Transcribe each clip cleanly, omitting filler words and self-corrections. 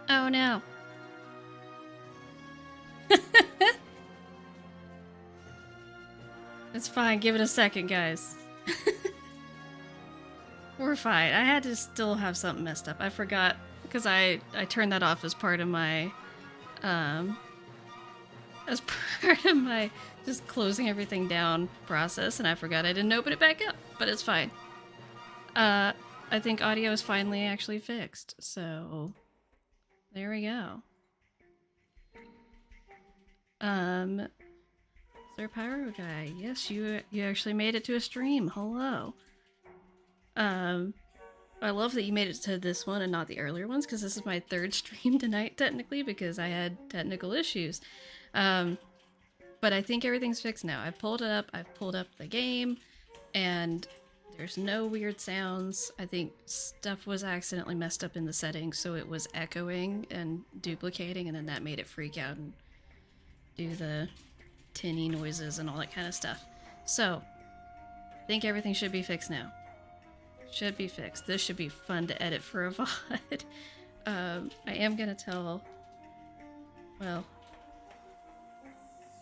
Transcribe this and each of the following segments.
Oh no. It's fine. Give it a second, guys. We're fine. I had to still have something messed up. I forgot because I turned that off as part of my just closing everything down process, and I forgot I didn't open it back up, but it's fine. I think audio is finally actually fixed, so there we go. Sir Pyro Guy, yes, you actually made it to a stream. Hello. I love that you made it to this one and not the earlier ones, because this is my third stream tonight, technically, because I had technical issues. But I think everything's fixed now. I've pulled it up, I've pulled up the game, and there's no weird sounds. I think stuff was accidentally messed up in the settings, so it was echoing and duplicating, and then that made it freak out and do the tinny noises and all that kind of stuff. So, I think everything should be fixed now. Should be fixed. This should be fun to edit for a VOD. I am gonna tell... Well...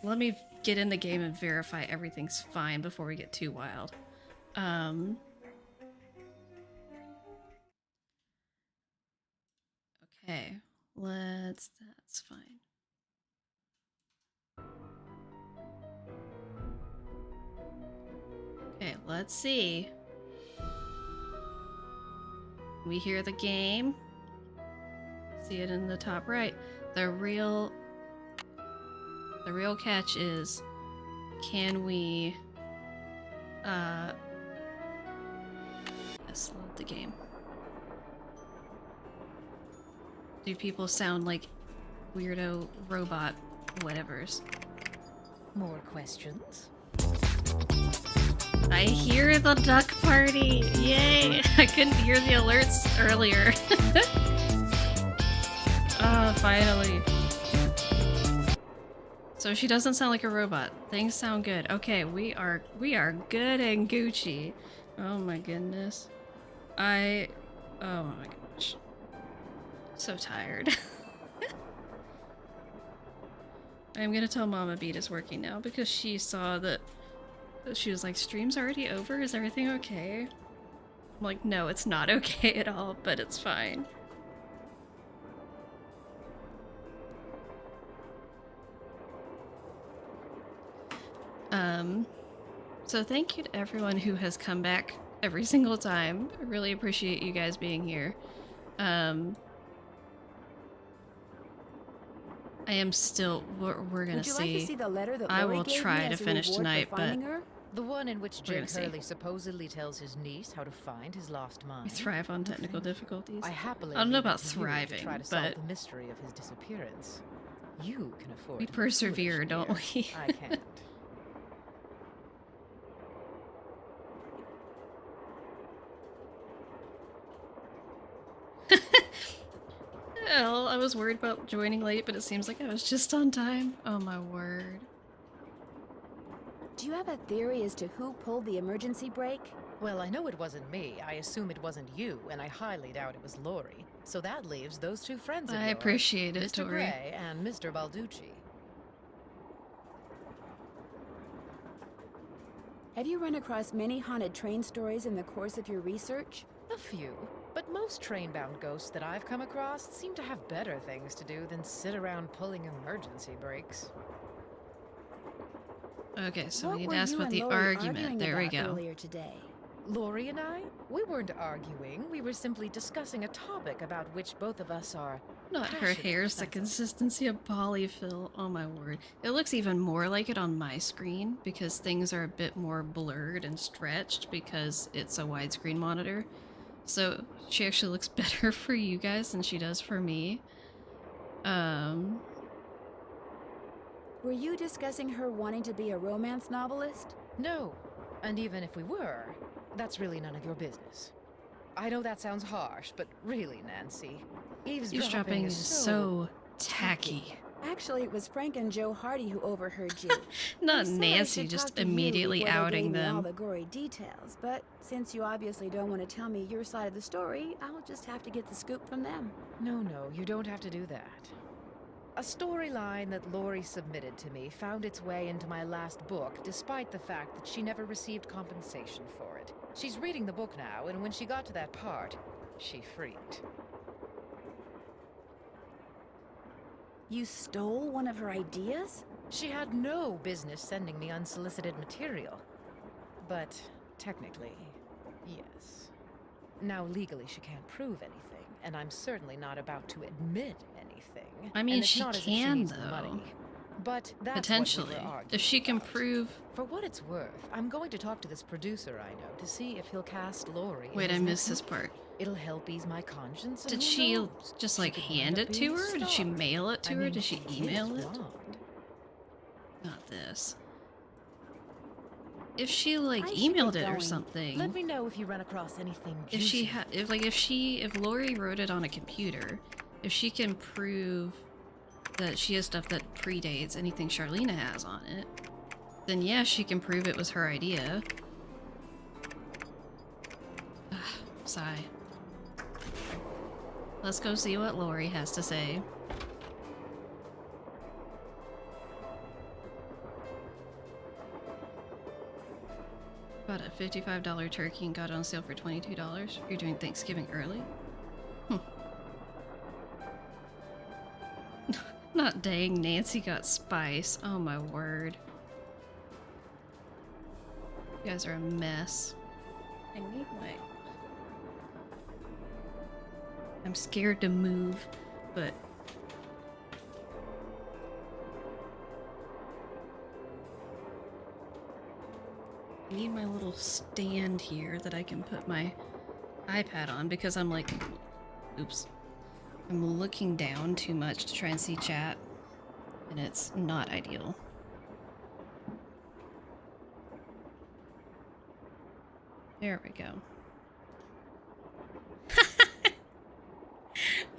Let me get in the game and verify everything's fine before we get too wild. Okay, that's fine. Okay, let's see. We hear the game. See it in the top right. The real catch is, can we let's load the game. Do people sound like weirdo robot whatevers? More questions? I hear the duck party! Yay! I couldn't hear the alerts earlier. Oh, finally. So she doesn't sound like a robot. Things sound good. Okay, we are good and Gucci. Oh my goodness. Oh my gosh. So tired. I'm gonna tell Mama Beet is working now because she saw that she was like, stream's already over? Is everything okay? I'm like, no, it's not okay at all, but it's fine. So thank you to everyone who has come back every single time. I really appreciate you guys being here. I am still, we're gonna see. Would you like to see the letter that I Lori will gave try me to as a finish reward tonight, for but finding her? The one in which We're gonna Jake see. Hurley supposedly tells his niece how to find his lost we mind. thrive on technical difficulties. I happily I don't know leave it about to you to thriving, try to solve but the mystery of his disappearance. You can afford we to be persevere, foolish, don't dear. we? I can't. Well, I was worried about joining late, but it seems like I was just on time. Oh my word. Do you have a theory as to who pulled the emergency brake? Well, I know it wasn't me. I assume it wasn't you, and I highly doubt it was Lori. So that leaves those two friends of I yours, appreciate it, Mr. Tori. Gray and Mr. Balducci. Have you run across many haunted train stories in the course of your research? A few, but most train-bound ghosts that I've come across seem to have better things to do than sit around pulling emergency brakes. Okay, so What we need were to ask you about and the Lori argument. arguing There we about go. earlier today? Lori and I? We weren't arguing. We were simply discussing a topic about which both of us are Not her passionate, hair's the that's all. consistency of polyfill. Oh my word. It looks even more like it on my screen because things are a bit more blurred and stretched because it's a widescreen monitor. So she actually looks better for you guys than she does for me. Were you discussing her wanting to be a romance novelist? No. And even if we were, that's really none of your business. I know that sounds harsh, but really, Nancy, eavesdropping Eavesdropping is is so tacky. Actually, it was Frank and Joe Hardy who overheard you. Not They said I Nancy should just talk to you immediately before they outing gave me all them. the gory details, but since you obviously don't want to tell me your side of the story, I'll just have to get the scoop from them. No, you don't have to do that. A storyline that Lori submitted to me found its way into my last book, despite the fact that she never received compensation for it. She's reading the book now, and when she got to that part, she freaked. You stole one of her ideas? She had no business sending me unsolicited material. But technically, yes. Now legally she can't prove anything, and I'm certainly not about to admit anything. I mean, and it's she not as if can, needs the though. money. But that's Potentially. what we were arguing If she can about. prove... For what it's worth, I'm going to talk to this producer I know to see if he'll cast Lori. Wait, I missed this part. It'll help ease my conscience. And Did who she knows? just, She like, could hand wind up it to being a her? Did she star. mail it to I her? mean, Did she is email it? blonde. Not this. If she, like, I should emailed get it or going. something... Let me know if you run across anything If she juicy. had, if Lori wrote it on a computer, if she can prove that she has stuff that predates anything Charlena has on it, then yeah, she can prove it was her idea. Sigh. Let's go see what Lori has to say. Bought a $55 turkey and got it on sale for $22. You're doing Thanksgiving early? Not dang, Nancy got spice. Oh my word. You guys are a mess. I need my... I'm scared to move, but... I need my little stand here that I can put my iPad on because I'm like... Oops. I'm looking down too much to try and see chat, and it's not ideal. There we go.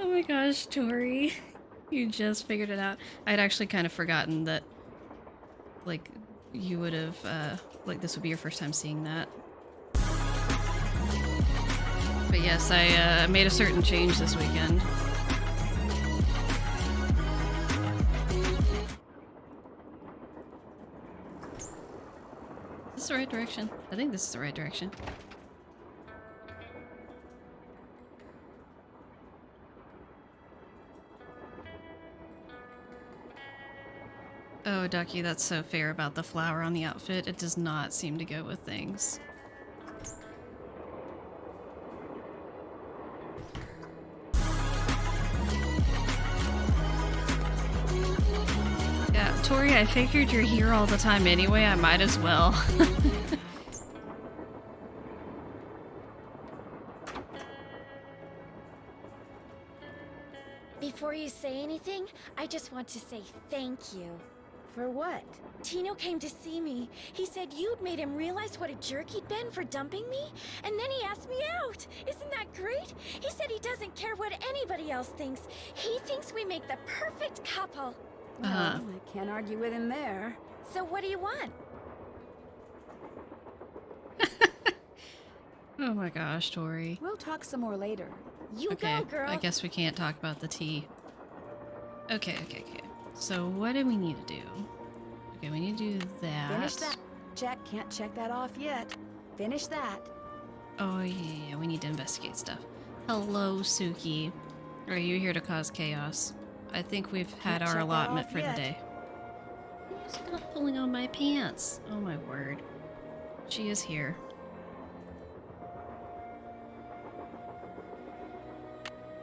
Oh my gosh, Tori. You just figured it out. I'd actually kind of forgotten that, like, you would have, like, this would be your first time seeing that. But yes, I made a certain change this weekend. Is this the right direction? I think this is the right direction. Oh, Ducky, that's so fair about the flower on the outfit. It does not seem to go with things. Yeah, Tori, I figured you're here all the time anyway. I might as well. Before you say anything, I just want to say thank you. For what? Tino came to see me. He said you'd made him realize what a jerk he'd been for dumping me, and then he asked me out. Isn't that great? He said he doesn't care what anybody else thinks. He thinks we make the perfect couple. Well, I can't argue with him there. So what do you want? Oh my gosh, Tori. We'll talk some more later. You Okay, go, girl. I guess we can't talk about the tea. Okay. So what do we need to do? Okay, we need to do that. Finish that. Jack can't check that off yet. Finish that. Oh yeah, we need to investigate stuff. Hello, Suki. Are you here to cause chaos? I think we've had Can't our check that allotment off for the yet. day. Stop pulling on my pants. Oh my word. She is here.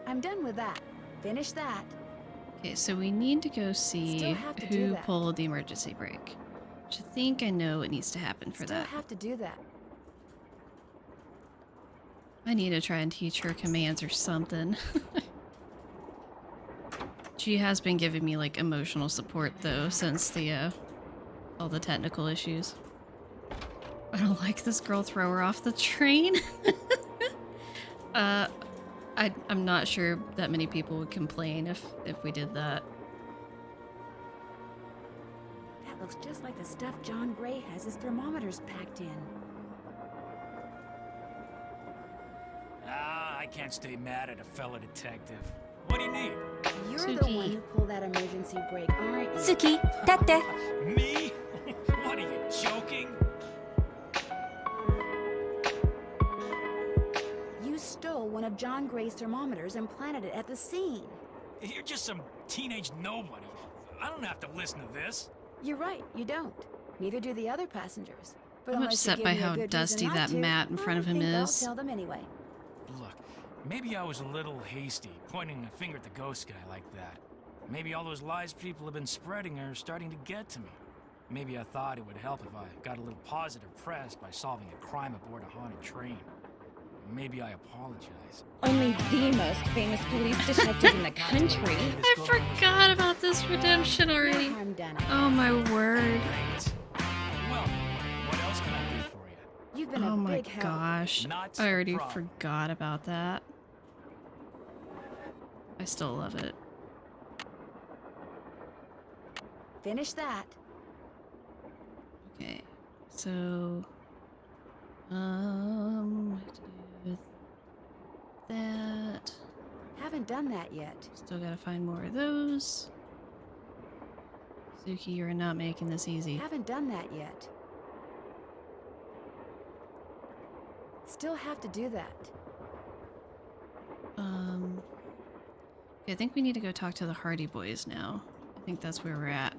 I'm done with that. Finish that. Okay, so we need to go see Still have to do who that. pulled the emergency brake. Which I think I know what needs to happen for Still that. have to do that. I need to try and teach her commands or something. She has been giving me like emotional support though since the all the technical issues. I don't like this girl, throw her off the train. I'm not sure that many people would complain if we did that. Looks just like the stuff John Gray has his thermometers packed in. I can't stay mad at a fellow detective. What do you need? You're Suki. the one who pulled that emergency brake, aren't you? Suki, tate. Me? What are you, joking? You stole one of John Gray's thermometers and planted it at the scene. You're just some teenage nobody. I don't have to listen to this. You're right, you don't. Neither do the other passengers. But I'm unless you upset give by me a how good dusty reason not that to, mat in front of I him think is. I'll tell them anyway. Look, maybe I was a little hasty, pointing a finger at the ghost guy like that. Maybe all those lies people have been spreading are starting to get to me. Maybe I thought it would help if I got a little positive press by solving a crime aboard a haunted train. Maybe I apologize. Only the most famous police detective in the country. I forgot about this redemption already. No harm done. Oh my word. Great. Well, what else can I do for you? You've been Oh a my big help. gosh. Not I a already problem. forgot about that. I still love it. Finish that. Okay. So what to do with that? Haven't done that yet. Still gotta find more of those. Suki, you're not making this easy. Haven't done that yet. Still have to do that. Okay, I think we need to go talk to the Hardy Boys now. I think that's where we're at.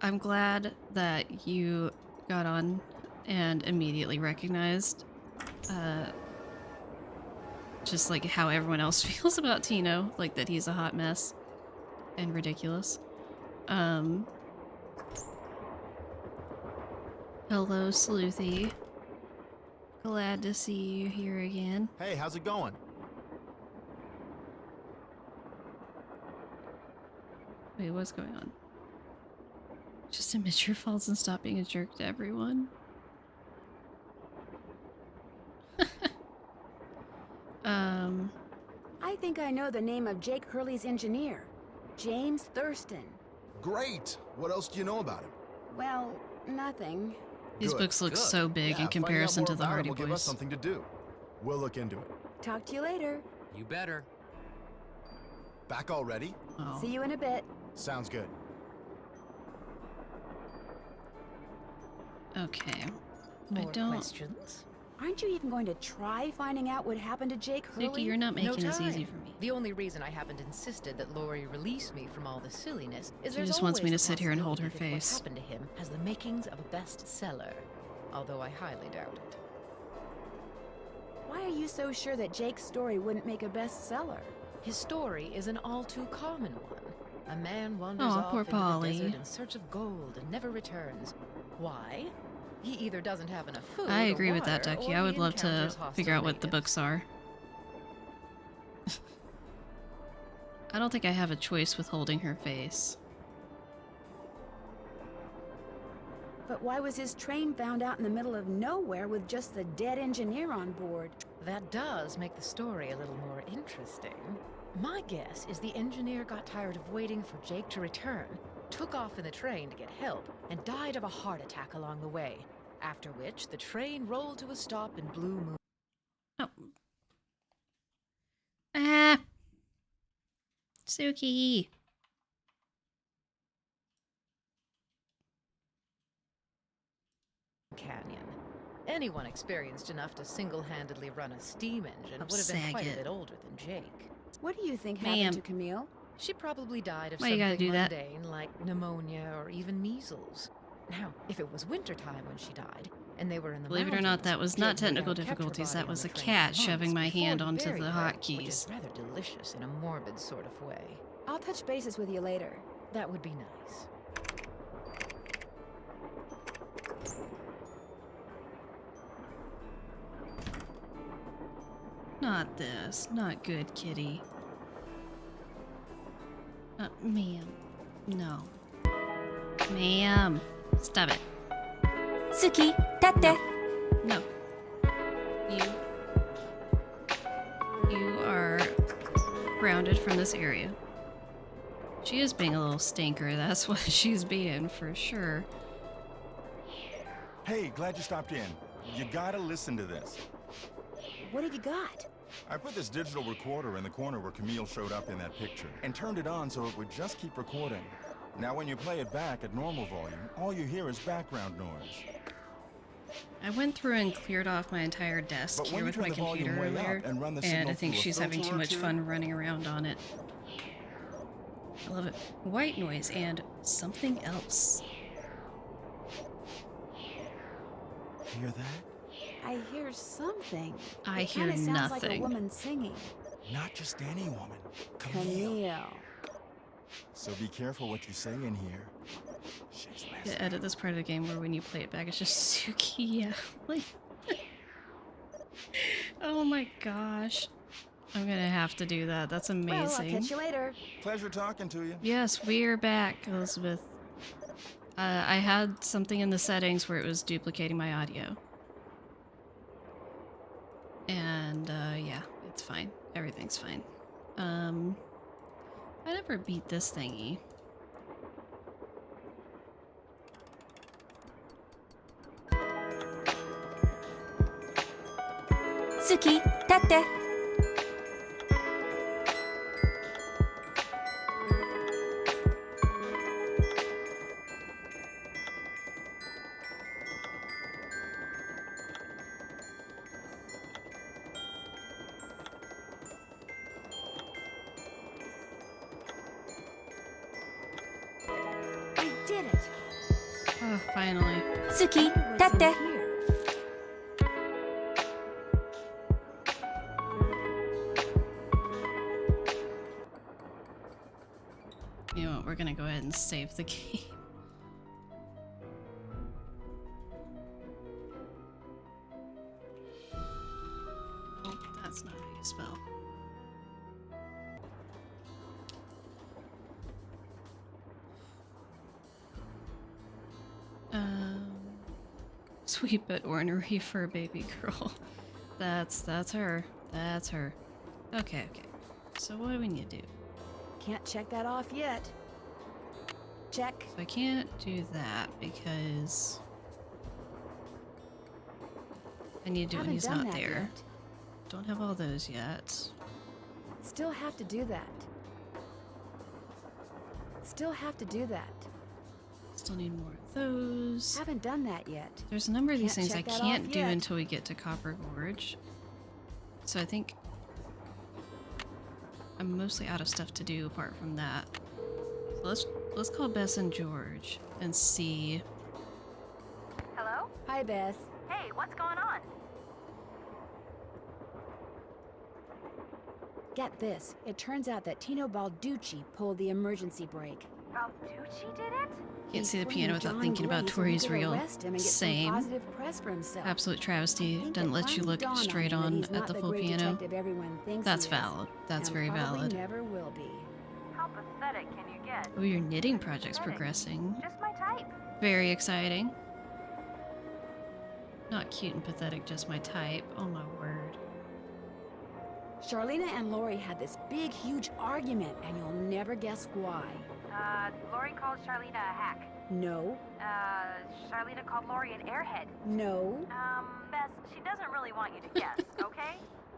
I'm glad that you got on and immediately recognized just like how everyone else feels about Tino, like that he's a hot mess and ridiculous. Hello, Sleuthy. Glad to see you here again. Hey, how's it going? Wait, what's going on? Just admit your faults and stop being a jerk to everyone. I think I know the name of Jake Hurley's engineer. James Thurston. Great. What else do you know about him? Well, nothing. These Good, books look good. so big Yeah, in finding out comparison more to the about him Hardy will give us Boys. something to do. We'll look into it. Talk to you later. You better. Back already? Oh. See you in a bit. Sounds good. Okay. More I don't. questions? Aren't you even going to try finding out what happened to Jake Hurley? Suki, you're not No making this easy time. for me. The only reason I haven't insisted that Laurie release me from all the silliness is She there's just wants me always to the sit here and hold her possibility that face. What happened to him has the makings of a bestseller, although I highly doubt it. Why are you so sure that Jake's story wouldn't make a bestseller? His story is an all too common one. A man wanders Aw, off poor into Polly. the desert in search of gold and never returns. Why? He either doesn't have enough food I or agree with that, water, Ducky. or I he would love to encounters hostile figure out what the natives. books are. I don't think I have a choice with holding her face. But why was his train found out in the middle of nowhere with just the dead engineer on board? That does make the story a little more interesting. My guess is the engineer got tired of waiting for Jake to return, took off in the train to get help, and died of a heart attack along the way. After which, the train rolled to a stop in Blue Moon. Oh. Ah! Suki! Canyon. Anyone experienced enough to single-handedly run a steam engine would have been Sag quite a it. bit older than Jake. What do you think Ma'am. happened to Camille? She probably died of Why you something gotta do that? mundane like pneumonia or even measles. Now, if it was wintertime when she died, and they were in the Believe it or not, mountains, that was Jake not no technical doubt kept her difficulties. body That on was the a train cat months shoving my before hand he onto buried the her, hotkeys. which is rather delicious in a morbid sort of way. I'll touch bases with you later. That would be nice. Not this. Not good, kitty. Ma'am. No. Ma'am. Stop it. Suki, tate. No. You grounded from this area. She is being a little stinker. That's what she's being, for sure. Hey, glad you stopped in. You gotta listen to this. What have you got? I put this digital recorder in the corner where Camille showed up in that picture, and turned it on so it would just keep recording. Now when you play it back at normal volume, all you hear is background noise. I went through and cleared off my entire desk But when here you with turn my the volume computer way up earlier, and run the and signal I think through a she's having filter too or much two- fun running around on it. I love it. White noise and something else. Hear that? I hear something. I It hear kinda sounds like a nothing. woman singing. Not just any woman. Camille. Camille. So be careful what you say in here. She's Yeah, listening. edit this part of the game where when you play it back, it's just Suki yelling. Oh my gosh. I'm gonna have to do that. That's Well, I'll amazing. catch you later. Pleasure talking to you. Yes, we're back, Elizabeth. I had something in the settings where it was duplicating my audio. And, yeah, it's fine. Everything's fine. I never beat this thingy. Suki, 立って。I did it. Oh, finally. Suki, 立って。You know what, we're gonna go ahead and save the game. Oh, that's not how you spell. Sweet but ornery for a baby girl. That's her. That's her. Okay, okay. So what do we need to do? Can't check that off yet. Check. So I can't do that because I need to do it when Haven't he's done not that there. yet. Don't have all those yet. Still have to do that. Still have to do that. Still need more of those. Haven't done that yet. There's a number of these Can't things I check that can't off do yet. until we get to Copper Gorge. So I think I'm mostly out of stuff to do apart from that. So let's call Bess and George and see. Hello? Hi, Beth. Hey, what's going on? Get this. It turns out that Tino Balducci pulled the emergency brake. Balducci did it? Can't see the He's piano fleeing without John thinking about Gray so he Tori's could real arrest him and get some same. positive press for himself. Absolute travesty. I think Doesn't it let you finally look dawned straight him that on he's at not the full great piano. detective everyone thinks That's he is, valid. That's and very probably valid. never will be. How pathetic can you get? Oh, your knitting project's progressing. Just my type. Very exciting. Not cute and pathetic, just my type. Oh my word. Charlena and Lori had this big, huge argument, and you'll never guess why. Lori called Charlena a hack. No, Charlena called Lori an airhead. no. Bess, she doesn't really want you to guess, okay?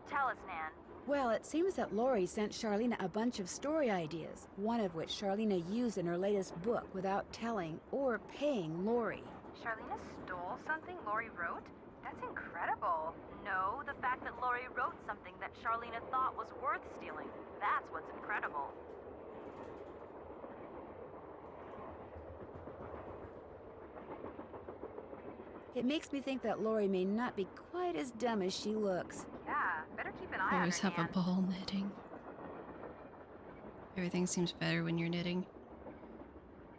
Tell us, Nan. Well, it seems that Lori sent Charlena a bunch of story ideas, one of which Charlena used in her latest book without telling or paying Lori. Charlena stole something Lori wrote? That's incredible. No, the fact that Lori wrote something that Charlena thought was worth stealing. That's what's incredible. It makes me think that Lori may not be quite as dumb as she looks. Yeah, better keep an eye I on always her, have a Nan. ball knitting. Everything seems better when you're knitting.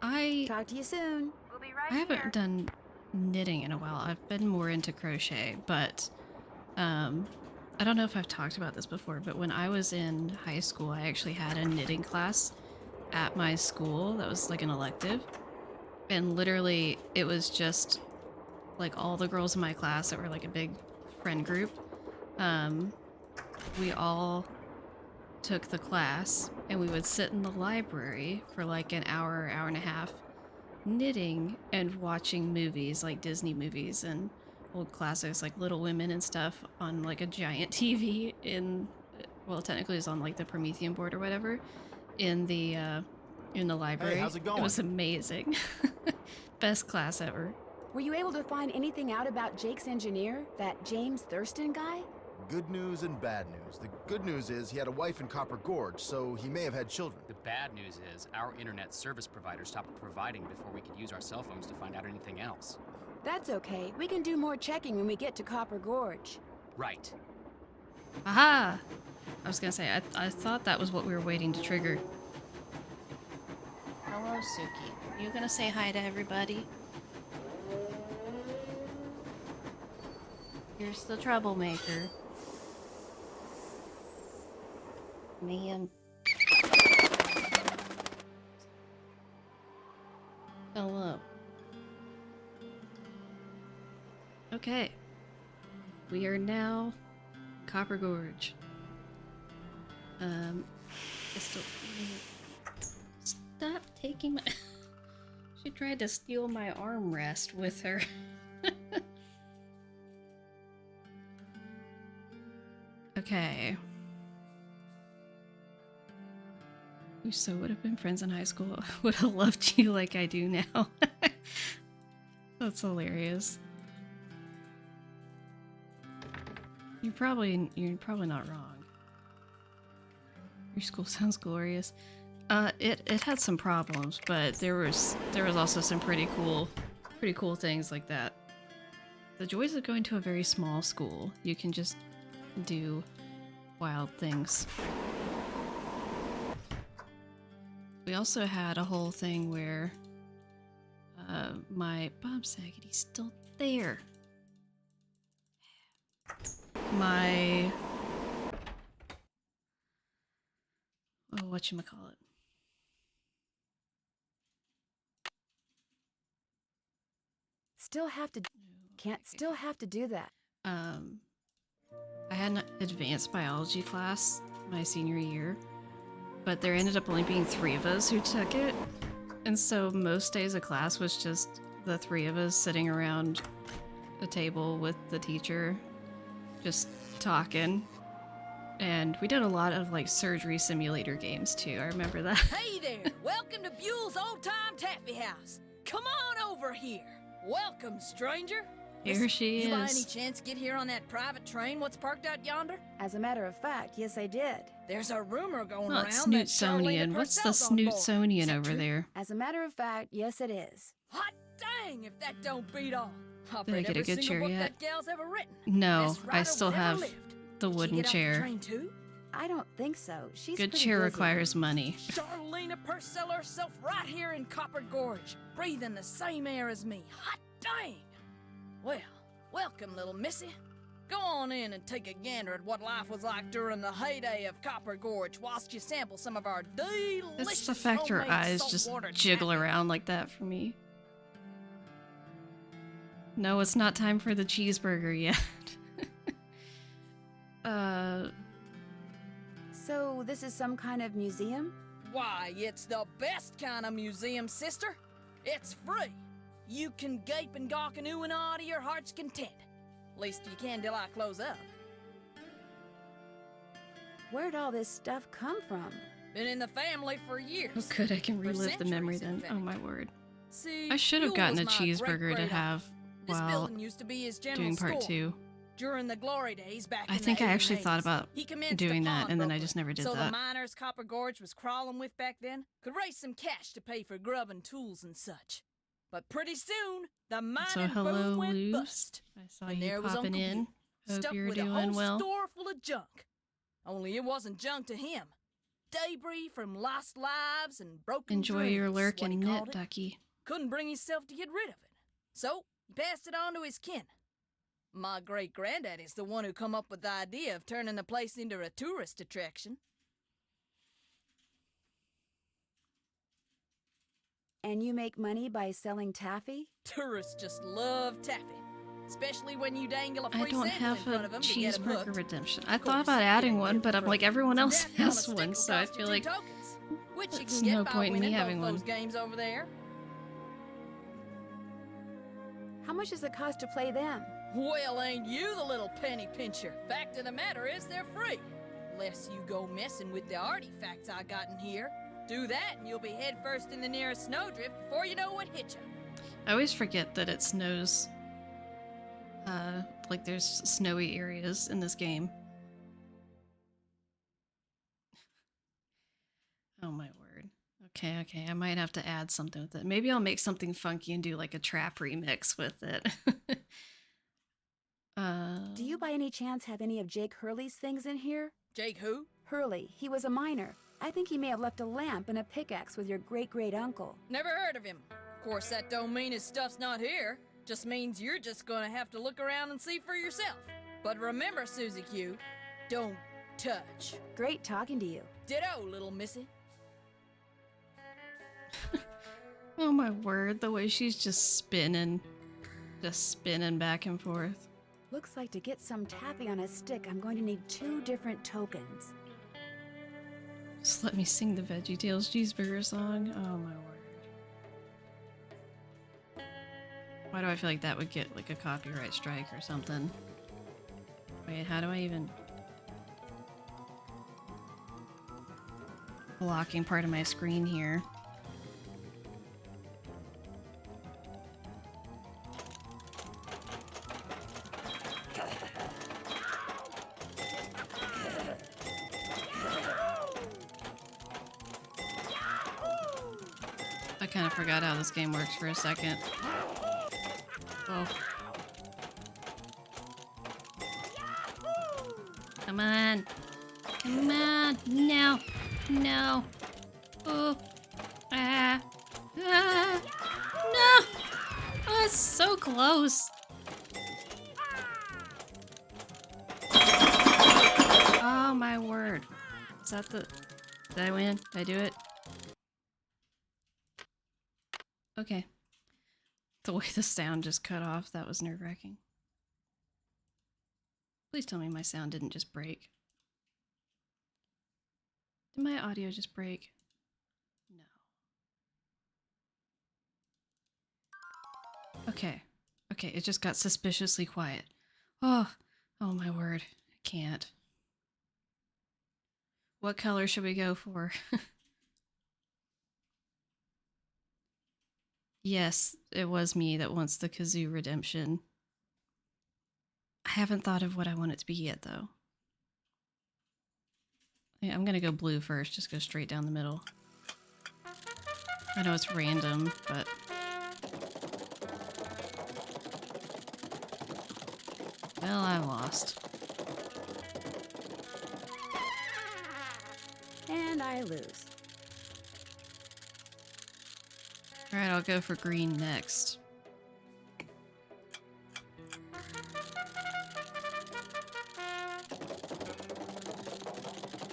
I Talk to you soon. We'll be right I here. haven't done knitting in a while. I've been more into crochet, but I don't know if I've talked about this before, but when I was in high school, I actually had a knitting class at my school that was like an elective. And literally it was just like all the girls in my class that were like a big friend group. We all took the class, and we would sit in the library for like an hour, hour and a half, knitting and watching movies like Disney movies and old classics like Little Women and stuff on like a giant TV in, well, technically it was on like the Promethean board or whatever in the library. Hey, how's it going? It was amazing. Best class ever. Were you able to find anything out about Jake's engineer, that James Thurston guy? Good news and bad news. The good news is he had a wife in Copper Gorge, so he may have had children. The bad news is our internet service provider stopped providing before we could use our cell phones to find out anything else. That's okay. We can do more checking when we get to Copper Gorge. Right. Aha! I was gonna say, I thought that was what we were waiting to trigger. Hello, Suki. Are you gonna say hi to everybody? Here's the troublemaker. Ma'am. Hello. Okay. We are now Copper Gorge. Stop taking my... She tried to steal my armrest with her. Okay. We so would have been friends in high school. I would have loved you like I do now. That's hilarious. You're probably not wrong. Your school sounds glorious. It had some problems, but there was also some pretty cool things like that. The joys of going to a very small school. You can just do wild things. We also had a whole thing where my Bob Saggety's still there. My whatchamacallit? Still have to do that. I had an advanced biology class my senior year, but there ended up only being 3 of us who took it. And so most days of class was just the 3 of us sitting around a table with the teacher, just talking. And we did a lot of like surgery simulator games too. I remember that. Hey there! Welcome to Buell's Old Time Taffy House. Come on over here. Welcome, stranger. Here she you by is. any chance get here on that private train what's parked out yonder? As a matter of fact, yes, I did. There's a rumor going Not around that Snootsonian. Charlene What's the Purcell's on board. Snootsonian Is that over true? there? As a matter of fact, yes, it is. Hot dang if that don't beat all. I've Did I read get a every good single chair book yet? that gal's ever written. No, Best I writer still ever have lived. the Did she wooden get off the chair. train too? I don't think so. She's Good pretty chair busy. requires money. Charlene Purcell herself right here in Copper Gorge, breathing the same air as me. Hot dang! Well, welcome, little missy. Go on in and take a gander at what life was like during the heyday of Copper Gorge whilst you sample some of our delicious It's the fact her homemade eyes just saltwater jiggle taffy. around like that for me. No, it's not time for the cheeseburger yet. So this is some kind of museum? Why, it's the best kind of museum, sister. It's free. You can gape and gawk and ooh and ah to your heart's content. Least you can till I close up. Where'd all this stuff come from? Been in the family for years. Oh, good, I can For relive the memory centuries, in then. Oh fact. my word. See, I should have Buell gotten a was my cheeseburger to great-great-uncle. have This while building used to be his general doing part store. 2. During the glory days back I in think the I actually 80s, thought about he commenced doing a that, and then I pawnbroker, just never did so that. the miners Copper Gorge was crawling with back then could raise some cash to pay for grub and tools and such. But pretty soon, the mining So hello, boom went Luz. bust. I saw And you there was popping Uncle in. Buell, Hope stuck you're with a doing whole well. store full of junk. Only it wasn't junk to him. Debris from lost lives and broken Enjoy your dreams, lurk what he and called knit, it. Ducky. Couldn't bring himself to get rid of it. So, he passed it on to his kin. My great-granddaddy's the one who come up with the idea of turning the place into a tourist attraction. And you make money by selling taffy? Tourists just love taffy. especially when you dangle a I free don't sample in have front a of 'em to get 'em cheeseburger hooked. redemption. I Of thought course, about you adding ain't one, getting but it I'm for like free. everyone Some else daffy on a has stick one, will so I cost you feel 2 like tokens, which you there's can get no by point in me winning having both those one. games over there. How much does it cost to play them? Well, ain't you the little penny pincher? Fact of the matter is they're free. Unless you go messing with the artifacts I got in here. Do that and you'll be head first in the nearest snowdrift before you know what hit you. I always forget that it snows. Like there's snowy areas in this game. Oh my word. Okay, I might have to add something with it. Maybe I'll make something funky and do like a trap remix with it. Do you by any chance have any of Jake Hurley's things in here? Jake who? Hurley, he was a miner. I think he may have left a lamp and a pickaxe with your great-great-uncle. Never heard of him. Of course, that don't mean his stuff's not here. Just means you're just gonna have to look around and see for yourself. But remember, Susie Q, don't touch. Great talking to you. Ditto, little missy. Oh my word, the way she's just spinning back and forth. Looks like to get some taffy on a stick, I'm going to need 2 different tokens. Just let me sing the VeggieTales cheeseburger song. Oh my word. Why do I feel like that would get like a copyright strike or something? Wait, how do I even... Blocking part of my screen here. I kind of forgot how this game works for a second. Oh. Come on. Come on. No. No. Oh. Ah. Ah. No. Oh, it's so close. Oh my word. Is that the... Did I win? Did I do it? Okay. The way the sound just cut off, that was nerve-wracking. Please tell me my sound didn't just break. Did my audio just break? No. Okay. Okay, it just got suspiciously quiet. Oh my word. I can't. What color should we go for? Yes, it was me that wants the kazoo redemption. I haven't thought of what I want it to be yet, though. Yeah, I'm gonna go blue first, just go straight down the middle. I know it's random, but... Well, I lost. And I lose. Alright, I'll go for green next.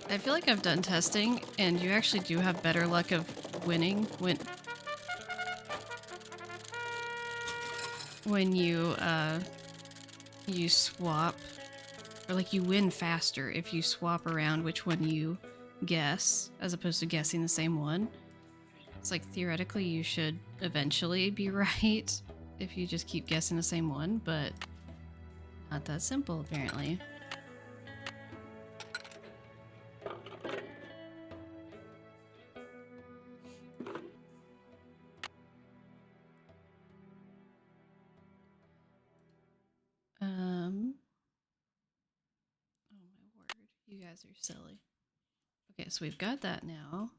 I feel like I've done testing, and you actually do have better luck of winning when you swap, or like you win faster if you swap around which one you guess, as opposed to guessing the same one. It's like theoretically you should eventually be right if you just keep guessing the same one, but not that simple apparently. Oh my word, you guys are silly. Okay, so we've got that now.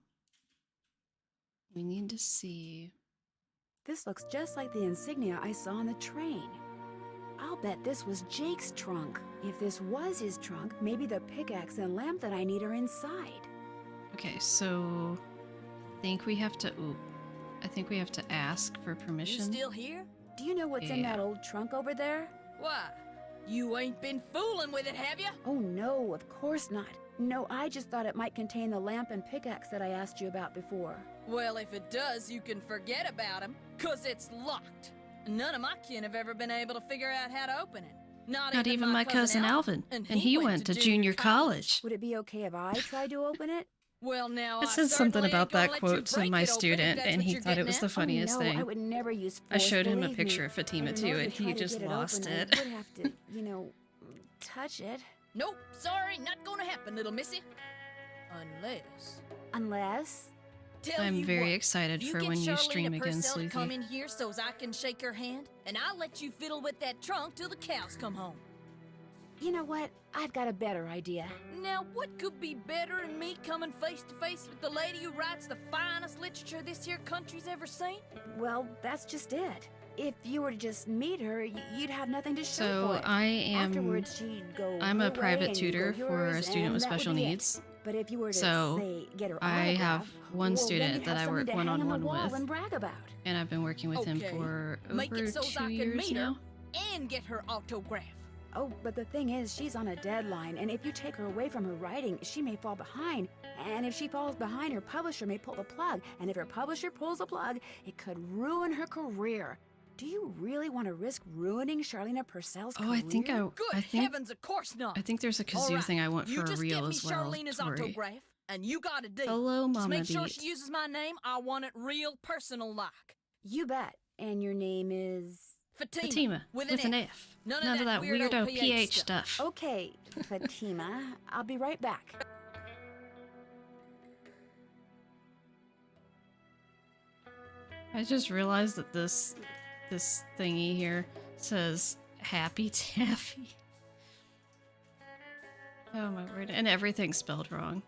We need to see... This looks just like the insignia I saw on the train. I'll bet this was Jake's trunk. If this was his trunk, maybe the pickaxe and lamp that I need are inside. Okay, so... I think we have to... Ooh. I think we have to ask for permission. You still here? Do you know what's in Yeah. that old trunk over there? Why? You ain't been fooling with it, have you? Oh no, of course not. No, I just thought it might contain the lamp and pickaxe that I asked you about before. Well, if it does, you can forget about him, 'cause it's locked. None of my kin have ever been able to figure out how to open it. Not even my cousin Alvin, and he went to junior college. Would it be okay if I tried to open it? Well, now I I said something certainly ain't about gonna that let you quote to break my it open if student, that's and what he you're thought it getting was at. the funniest oh, no, I thing. would never use force, I showed him a believe picture me. of Fatima And in too, order and to try he to just get lost open, it. I would have to, touch it. Nope, sorry, not gonna happen, little missy. Unless? Tell I'm you very what, excited you for get when you Charlene stream a again, Purcell to come Sleuthy. in here so's I can shake her hand, and I'll let you fiddle with that trunk till the cows come home. You know what? I've got a better idea. Now, what could be better than me coming face to face with the lady who writes the finest literature this here country's ever seen? Well, that's just it. If you were to just meet her, you'd have nothing to show So for it. I am. Afterwards, she'd go I'm her a way private and you'd tutor go for a yours, student and with that would special be it. needs. But if you were to So, say get her I have autograph, one well, then student you'd that have I something work to hang on the one-on-one wall with. and brag about. And I've been working with him Okay, for make over it so's 2 I can years meet her now. and get her autograph. Oh, but the thing is, she's on a deadline, and if you take her away from her writing, she may fall behind. And if she falls behind, her publisher may pull the plug. And if her publisher pulls the plug, it could ruin her career. Do you really want to risk ruining Charlena Purcell's career? I think Good heavens, of course not. I think there's a All kazoo right, thing I want you for a just reel get me as well. Charlena's Tori. autograph, and you got a deal. Hello, Just Mama make sure Beet. she uses my name. I want it real personal-like. You bet. And your name is... Fatima, with an F. None of that weirdo PH stuff. Okay, Fatima. I'll be right back. I just realized that this thingy here says Happy Taffy. Oh my word. And everything's spelled wrong.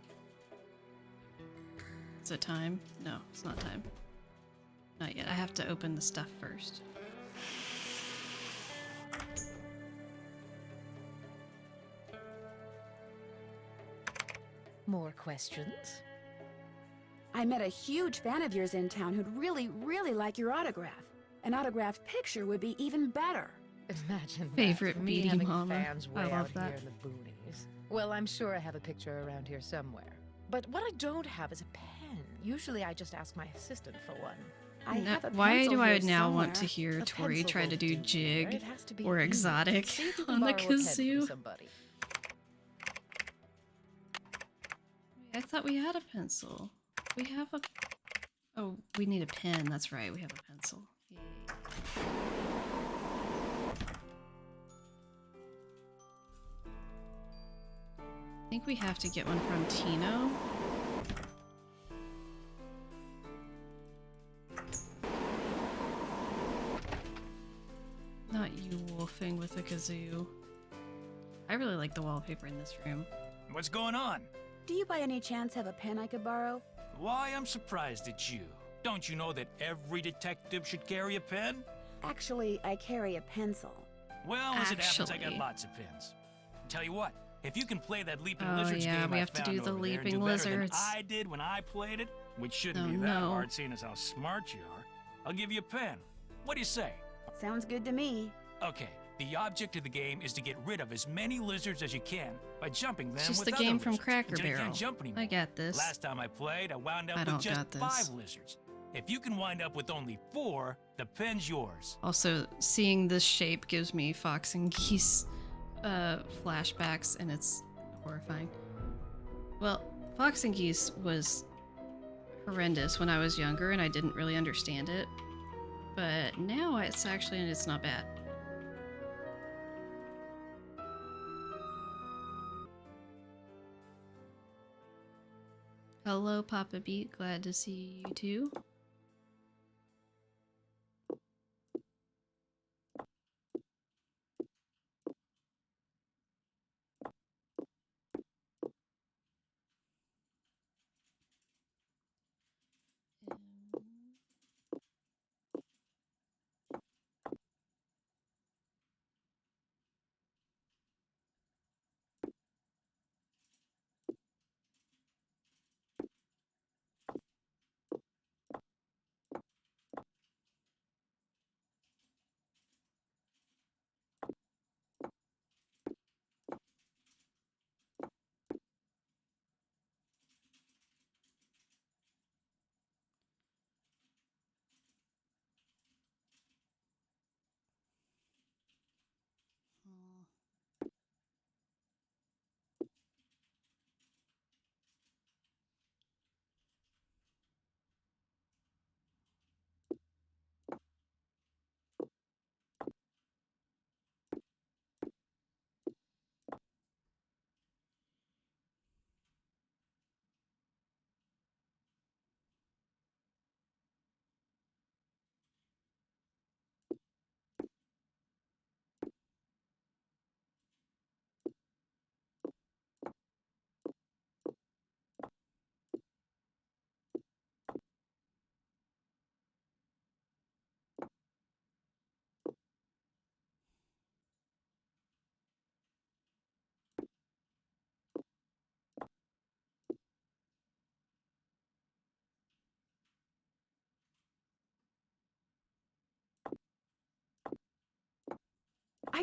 Is it time? No, it's not time. Not yet. I have to open the stuff first. More questions? I met a huge fan of yours in town who'd really, really like your autograph. An autographed picture would be even better. Imagine Favorite that, me Beady having Mama. fans way I love out that. here in the boonies. Well, I'm sure I have a picture around here somewhere. But what I don't have is a pen. Usually I just ask my assistant for one. I have a Why pencil do I here now somewhere. want to hear A Tori pencil try to will do do, dear. jig It has to be or an ink. exotic See if you can on the borrow a pen from kazoo? somebody. I thought we had a pencil. We have a... Oh, we need a pen. That's right. We have a pencil. Yay. I think we have to get one from Tino. Not you wolfing with a kazoo. I really like the wallpaper in this room. What's going on? Do you by any chance have a pen I could borrow? Why, I'm surprised at you. Don't you know that every detective should carry a pen? Actually, I carry a pencil. Well, as it happens, I got Actually. lots of pens. Tell you what, if you can play that leaping Oh, lizards yeah, game we I have to found do the over there and leaping do better than lizards. I did when I played it, which shouldn't Oh, be that no. hard seeing as how smart you are, I'll give you a pen. What do you say? Sounds good to me. Okay, the object of the game is to get rid of as many lizards as you can by jumping them It's just with the other game from lizards Cracker until you Barrel. can't jump anymore. I got this. Last time I played, I wound up I with don't just got this. 5 lizards. If you can wind up with only 4, the pen's yours. Also, seeing this shape gives me Fox and Geese flashbacks, and it's horrifying. Well, Fox and Geese was horrendous when I was younger, and I didn't really understand it. But now it's not bad. Hello, Papa Beat. Glad to see you too.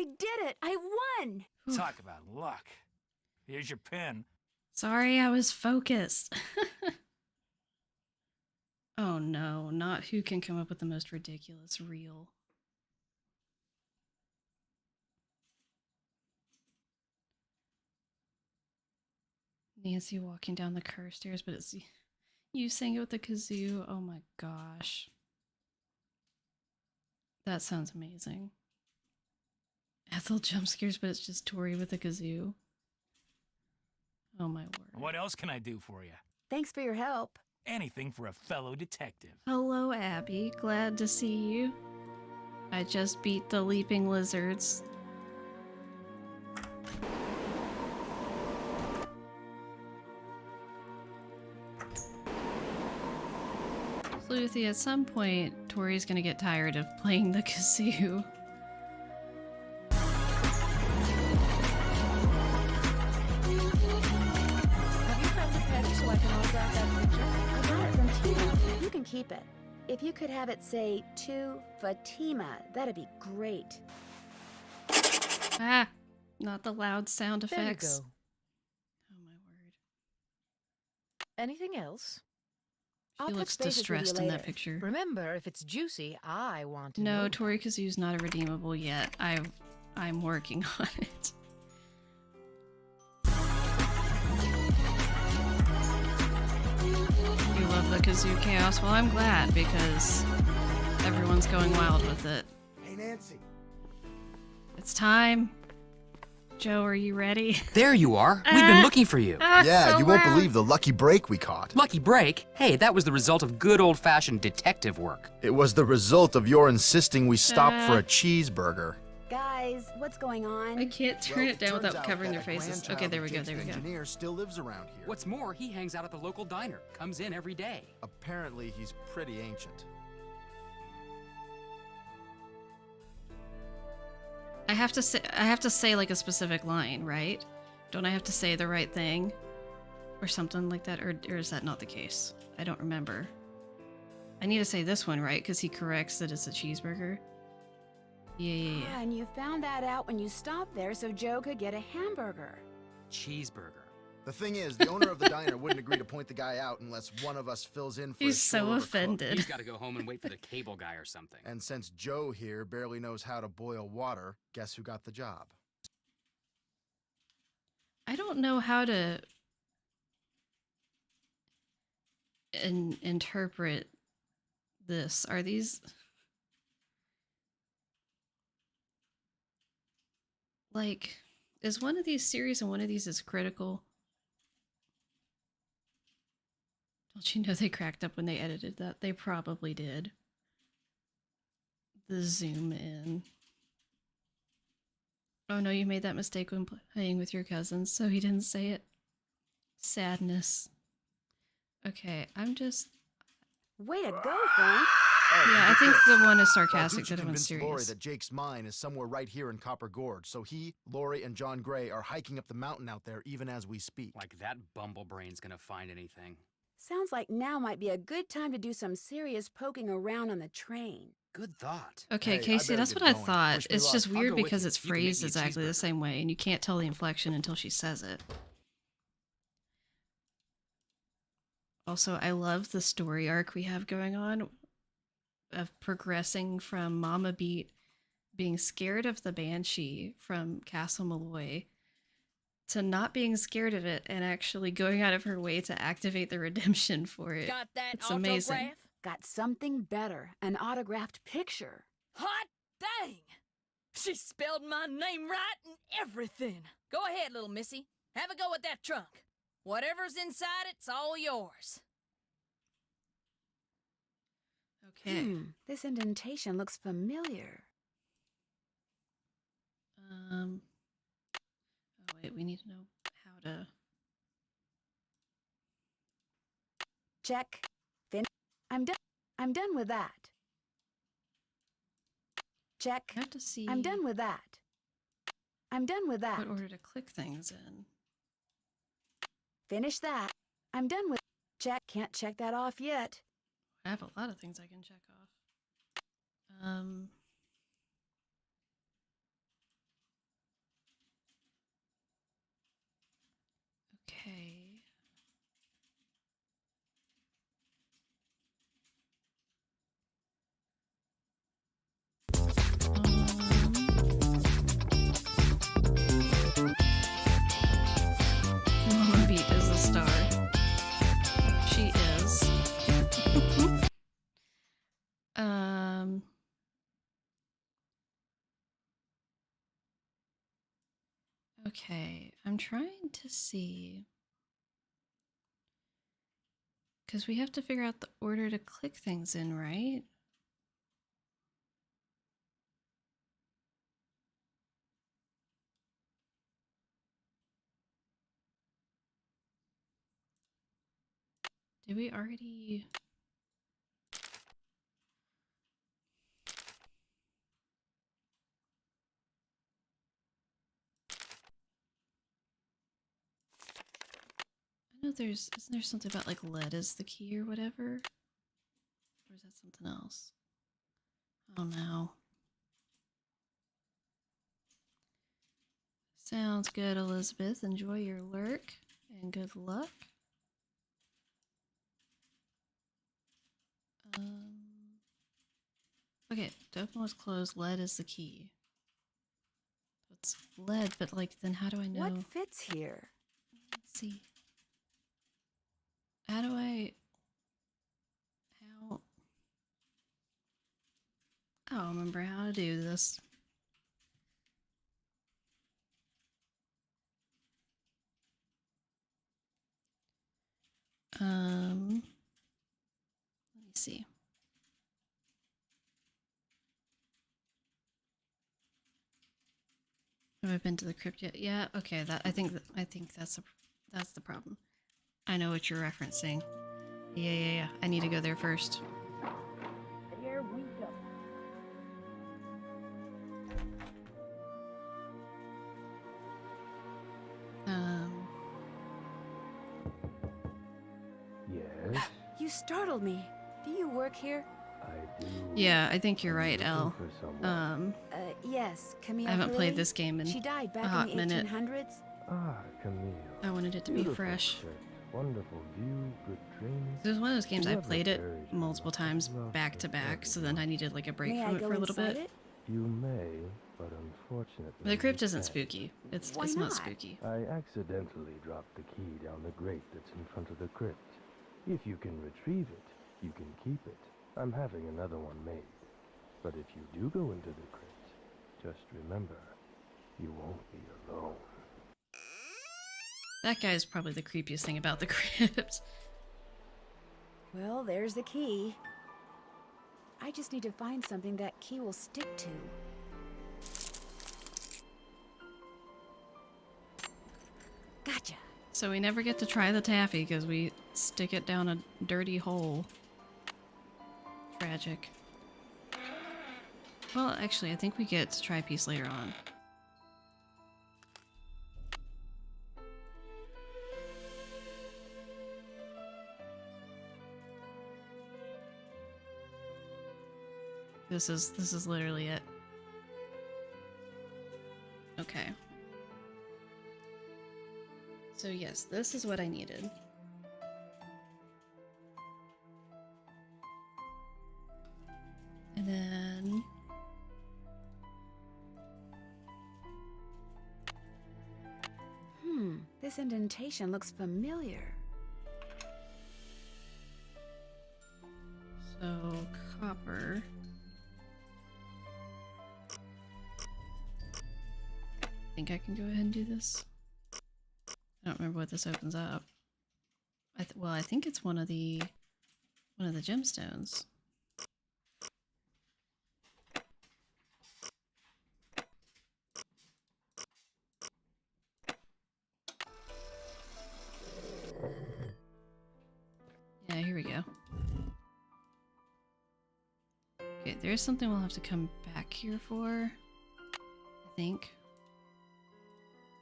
I did it! I won! Talk about luck. Here's your pen. Sorry, I was focused. Oh no, not who can come up with the most ridiculous reel. Nancy walking down the car stairs, but it's you sang it with the kazoo. Oh my gosh. That sounds amazing. Ethel jump scares, but it's just Tori with a kazoo. Oh my word. What else can I do for you? Thanks for your help. Anything for a fellow detective. Hello, Abby. Glad to see you. I just beat the leaping lizards. Sleuthy, at some point, Tori's gonna get tired of playing the kazoo. Have you found the pen so I can autograph that picture? I got it from Tina. You can keep it. If you could have it say, to Fatima, that'd be great. Ah, not the loud sound There you effects. go. Oh my word. Anything else? I'll She touch looks bases with you distressed in that later. picture. Remember, if it's juicy, I want to No, know. Tori Kazoo's not a redeemable yet. I'm working on it. You love the kazoo chaos? Well, I'm glad because everyone's going wild with it. Hey, Nancy. It's time. Joe, are you ready? There you are. We've been looking for you. Yeah, So you won't loud. believe the lucky break we caught. Lucky break? Hey, that was the result of good old-fashioned detective work. It was the result of your insisting we stop for a cheeseburger. Guys, what's going on? I can't turn Well, it down turns without out covering that their a faces. grandchild Okay, there we of go, Jake's there we go. engineer still lives around here. What's more, he hangs out at the local diner. Comes in every day. Apparently, he's pretty ancient. I have to say like a specific line, right? Don't I have to say the right thing? Or something like that, or is that not the case? I don't remember. I need to say this one, right? Because he corrects that it's a cheeseburger. Yeah. Ah, and you found that out when you stopped there so Joe could get a hamburger. Cheeseburger. The thing is, the owner of the diner wouldn't agree to point the guy out unless one of us fills in for He's his so short order cook. offended. He's got to go home and wait for the cable guy or something. And since Joe here barely knows how to boil water, guess who got the job? I don't know how to interpret this. Are these like, is one of these serious and one of these is critical? Don't you know they cracked up when they edited that? They probably did. The zoom in. Oh no, you made that mistake when playing with your cousins, so he didn't say it. Sadness. Okay, I'm just... Way to go, Frank. Oh, Yeah, I get think this. the one is Well, sarcastic, Gucci the other one's convinced Lori serious. that Jake's mine is somewhere right here in Copper Gorge, so he, Lori, and John Gray are hiking up the mountain out there even as we speak. Like that bumblebrain's gonna find anything. Sounds like now might be a good time to do some serious poking around on the train. Good thought. Okay, Hey, I Casey, better that's get what I going. thought. Wish me It's luck. just I'll weird go with because you. it's You can make phrased me a exactly the cheeseburger. same way, and you can't tell the inflection until she says it. Also, I love the story arc we have going on of progressing from Mama Beet being scared of the Banshee from Castle Malloy to not being scared of it and actually going out of her way to activate the redemption for it. Got that It's autograph? amazing. Got something better, an autographed picture. Hot dang! She spelled my name right and everything. Go ahead, little missy. Have a go at that trunk. Whatever's inside, it's all yours. Okay. This indentation looks familiar. Oh wait, we need to know how to... Check. I'm done. I'm done with that. Check. I have to see I'm done with that. I'm done with that. what order to click things in. Finish that. I'm done with... Check. Can't check that off yet. I have a lot of things I can check off. Okay, I'm trying to see. Because we have to figure out the order to click things in, right? Did we already... I know isn't there something about like lead is the key or whatever? Or is that something else? Oh no. Sounds good, Elizabeth. Enjoy your lurk and good luck. Okay, to open what's closed, lead is the key. It's lead, but like, then how do I know? What fits here? Let's see. How do I... How... I don't remember how to do this. Let me see. Have I been to the crypt yet? Yeah. Okay. I think that's the problem. I know what you're referencing. Yeah. I need to go there first. Here we go. Yes, You startled me. Do you work here? I do. Yeah, I think you're right, Elle. For someone. Yes, Camille. I haven't played Haley. this game in She died a back hot in the minute. 1800s. Ah, Camille. I wanted it to be Beautiful fresh. crypt, wonderful view, good training. It was one of those games I Whoever played it buried her multiple must have times loved back her to back, so very then I needed like a break May from I it go for a little inside bit. it? You may, but unfortunately. The crypt you isn't can't. spooky. It's Why not not? spooky. I accidentally dropped the key down the grate that's in front of the crypt. If you can retrieve it, you can keep it. I'm having another one made. But if you do go into the crypt, just remember, you won't be alone. That guy is probably the creepiest thing about the crypt. Well, there's the key. I just need to find something that key will stick to. Gotcha. So we never get to try the taffy because we stick it down a dirty hole. Tragic. Well, actually, I think we get to try a piece later on. This is literally it. Okay. So yes, this is what I needed. And then This indentation looks familiar. so copper. I think I can go ahead and do this. I don't remember what this opens up. Well, I think it's one of the gemstones. Yeah, here we go. Okay, there's something we'll have to come back here for, I think.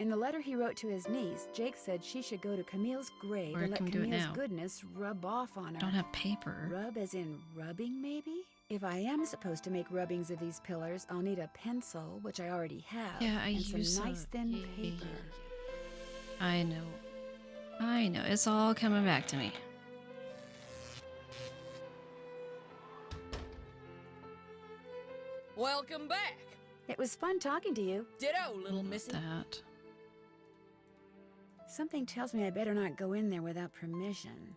In the letter he wrote to his niece, Jake said she should go to Camille's grave Or and let can we do it Camille's now? goodness rub off on her. I don't have paper. Rub as in rubbing, maybe? If I am supposed to make rubbings of these pillars, I'll need a pencil, which I already have, Yeah, I and use some nice thin yeah. paper. I know. It's all coming back to me. Welcome back. It was fun talking to you. Ditto, little Not missy. that. Something tells me I better not go in there without permission.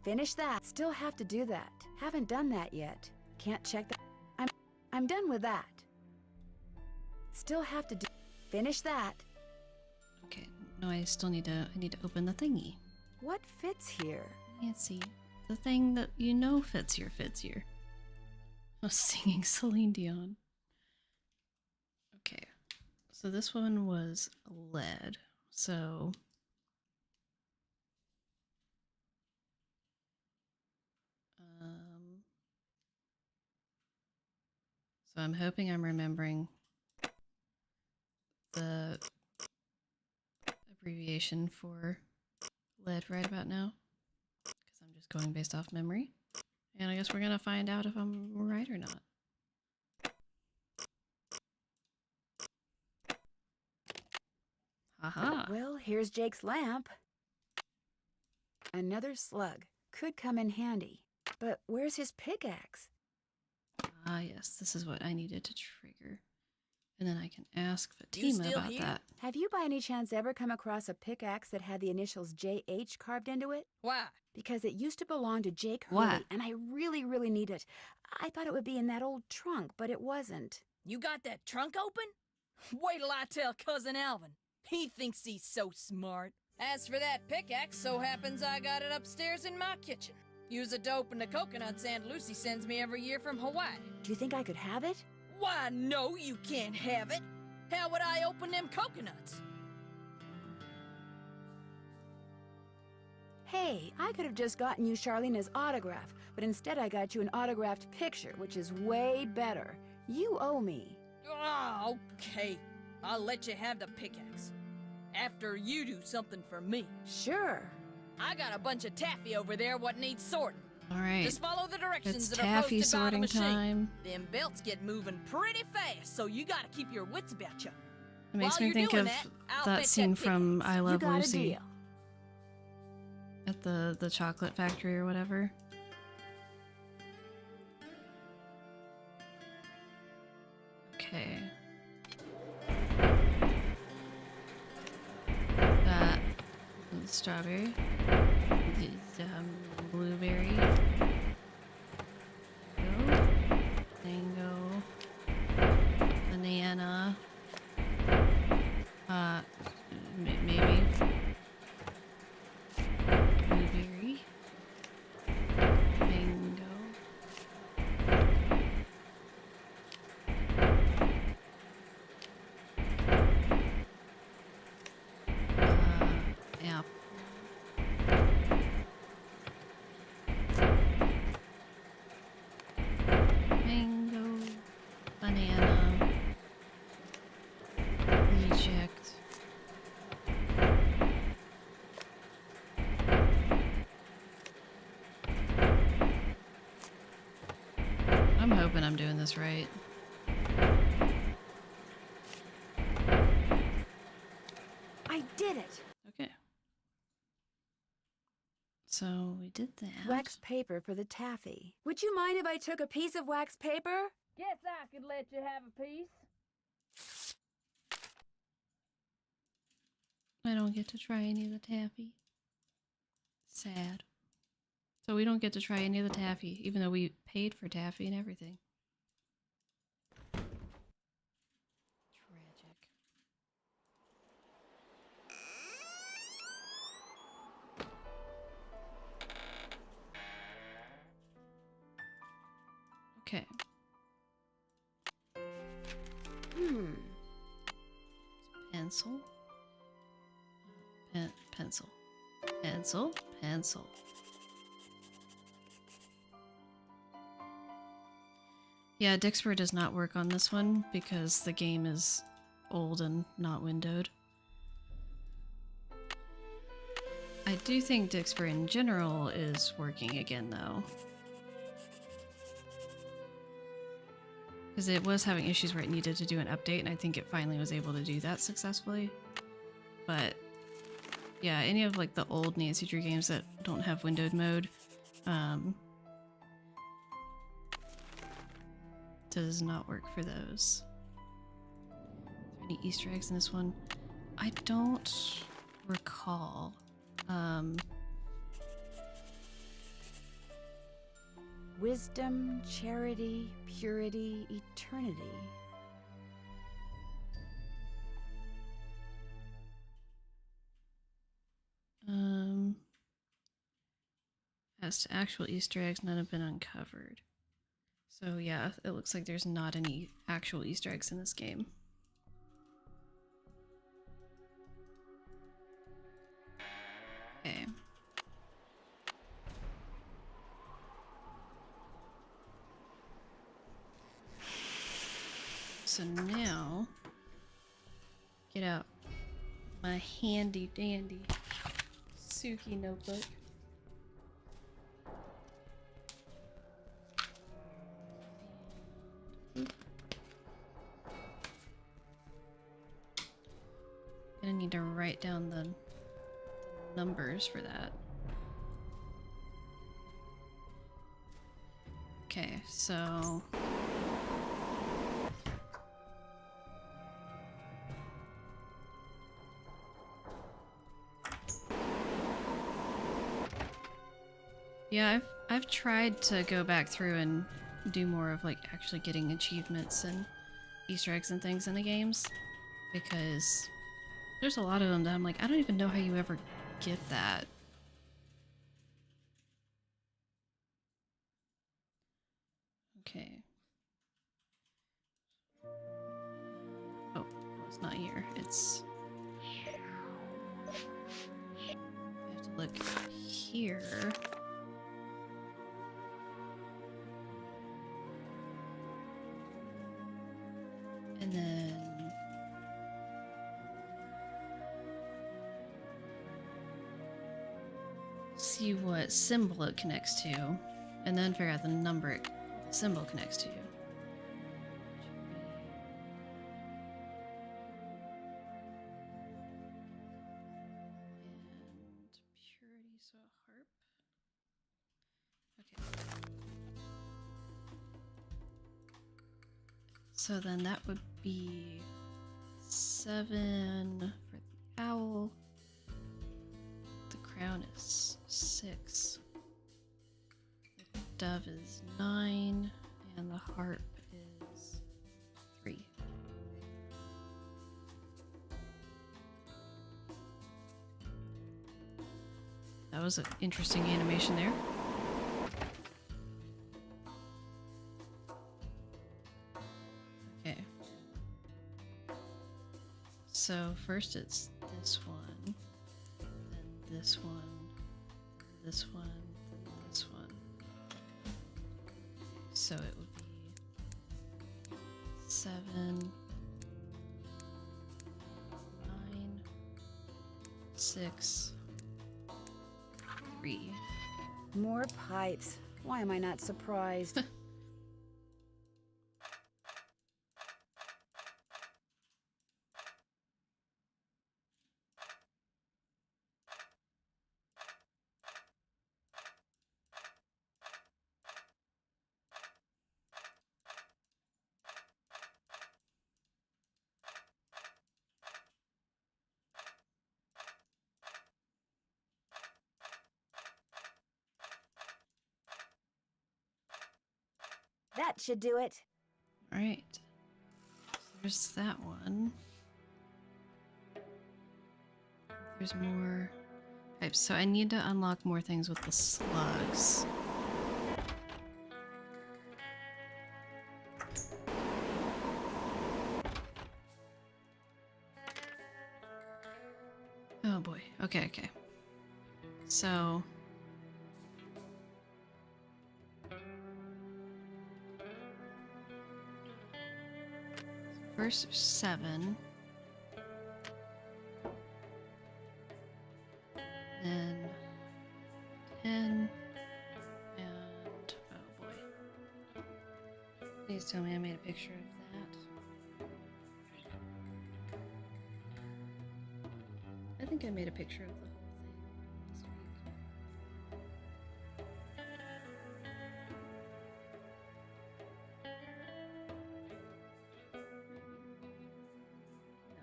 Finish that. Still have to do that. Haven't done that yet. Can't check the... I'm done with that. Still have to finish that. Okay, no, I still need to open the thingy. What fits here? Can't see. The thing that you know fits here. I was singing Celine Dion. Okay, so this one was lead. So I'm hoping I'm remembering the abbreviation for lead right about now, because I'm just going based off memory. And I guess we're gonna find out if I'm right or not. Haha. Well, here's Jake's lamp. Another slug. Could come in handy. But where's his pickaxe? Ah, yes, this is what I needed to trigger. And then I can ask You Fatima still about here? that. Have you by any chance ever come across a pickaxe that had the initials JH carved into it? Why? Because it used to belong to Jake Why? Hurley, and I really, really need it. I thought it would be in that old trunk, but it wasn't. You got that trunk open? Wait till I tell Cousin Alvin. He thinks he's so smart. As for that pickaxe, so happens I got it upstairs in my kitchen. Use it to open the coconuts Aunt Lucy sends me every year from Hawaii. Do you think I could have it? Why, no, you can't have it. How would I open them coconuts? Hey, I could have just gotten you Charlena's autograph, but instead I got you an autographed picture, which is way better. You owe me. Oh, okay. I'll let you have the pickaxe. After you do something for me. Sure. I got a bunch of taffy over there what needs sorting. Alright. Just follow the directions It's that are taffy posted by the sorting machine. time. Them belts get moving pretty fast, so you gotta keep your wits about you. It makes While me you're think doing of I'll that bet scene from pickaxe. I You Love got a Lucy deal. at the chocolate factory or whatever. Okay. That strawberry. Blueberry. Mango. Banana. Maybe. Blueberry. Mango. Apple. Mango. Banana. Reject. I'm hoping I'm doing this right. I did it. Okay. So we did that. Wax paper for the taffy. Would you mind if I took a piece of wax paper? Guess I could let you have a piece. I don't get to try any of the taffy. Sad. So we don't get to try any of the taffy, even though we paid for taffy and everything. Tragic. Okay. Pencil. Pencil. Pencil. Pencil. Yeah, Dixper does not work on this one because the game is old and not windowed. I do think Dixper in general is working again though. Because it was having issues where it needed to do an update, and I think it finally was able to do that successfully. But yeah, any of like the old Nancy Drew games that don't have windowed mode does not work for those. Are there any Easter eggs in this one? I don't recall. Wisdom, charity, purity, eternity. As to actual Easter eggs, none have been uncovered. So yeah, it looks like there's not any actual Easter eggs in this game. Okay. So now, get out my handy dandy Suki notebook. Gonna need to write down the numbers for that. Okay, so yeah, I've tried to go back through and do more of like actually getting achievements and Easter eggs and things in the games, because there's a lot of them that I'm like, I don't even know how you ever get that. Okay. Oh, it's not here. It's... I have to look here. And then... see what symbol it connects to, and then figure out the number the symbol connects to. And purity, so harp. Okay. So then that would be 7 for the owl. The crown is 6. The dove is 9, and the harp is 3. That was an interesting animation there. Okay. So first it's this one, then this one, this one, then this one. So it would be 7, 9, 6, 3. More pipes. Why am I not surprised? That should do it. All right. So there's that one. There's more pipes. So I need to unlock more things with the slugs. Oh boy. Okay, okay. So first there's 7. Then 10. And oh boy. Please tell me I made a picture of that. I think I made a picture of the whole thing last week. No.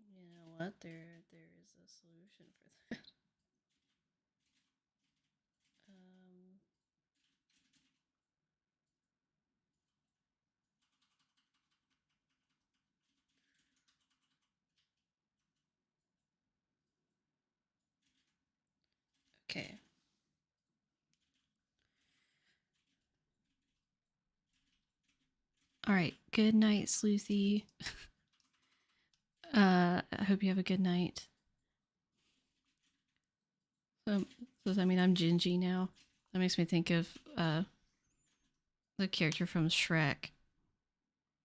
You know what? There is a solution for that. Okay. All right. Good night, Sleuthy. I hope you have a good night. So does that mean I'm Gingy now? That makes me think of the character from Shrek,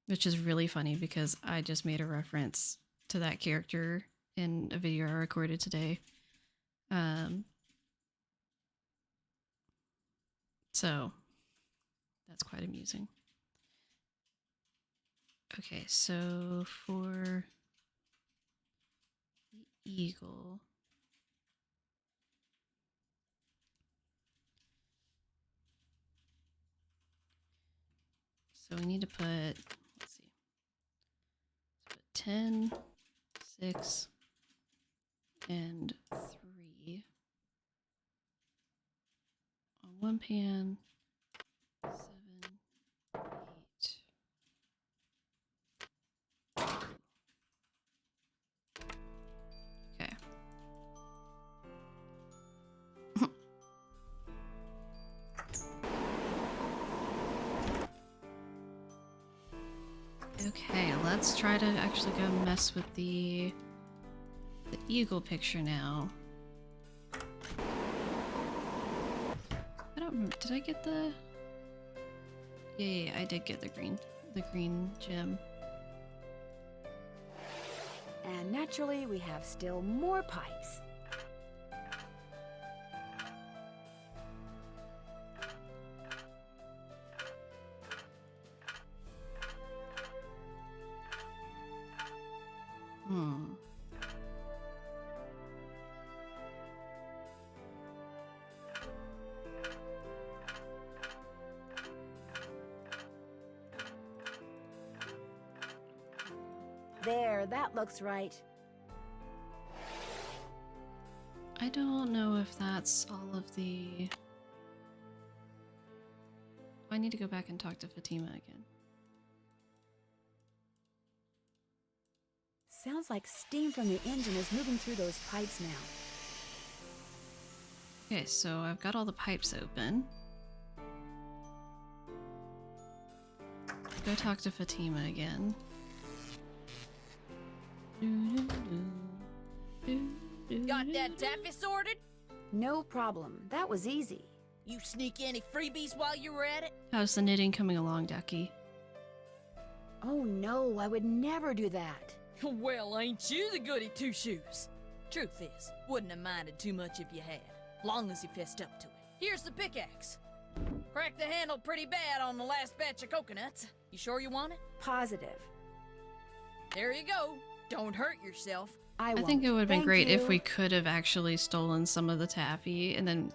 which is really funny because I just made a reference to that character in a video I recorded today. So that's quite amusing. Okay, so for the eagle, so we need to put, let's see, let's put 10, 6, and 3 on one pan, 7, 8. Okay. Okay, let's try to actually go mess with the eagle picture now. I don't remember. Did I get the? Yeah, I did get the green gem. And naturally, we have still more pipes. There, that looks right. I don't know if that's all of the... I need to go back and talk to Fatima again. Sounds like steam from the engine is moving through those pipes now. Okay, so I've got all the pipes open. Go talk to Fatima again. Got that taffy sorted? No problem. That was easy. You sneak any freebies while you were at it? How's the knitting coming along, Ducky? Oh no, I would never do that. Well, ain't you the goody two-shoes? Truth is, wouldn't have minded too much if you had, long as you fessed up to it. Here's the pickaxe. Cracked the handle pretty bad on the last batch of coconuts. You sure you want it? Positive. There you go. Don't hurt yourself. I think it would have been great if we could have actually stolen some of the taffy, and then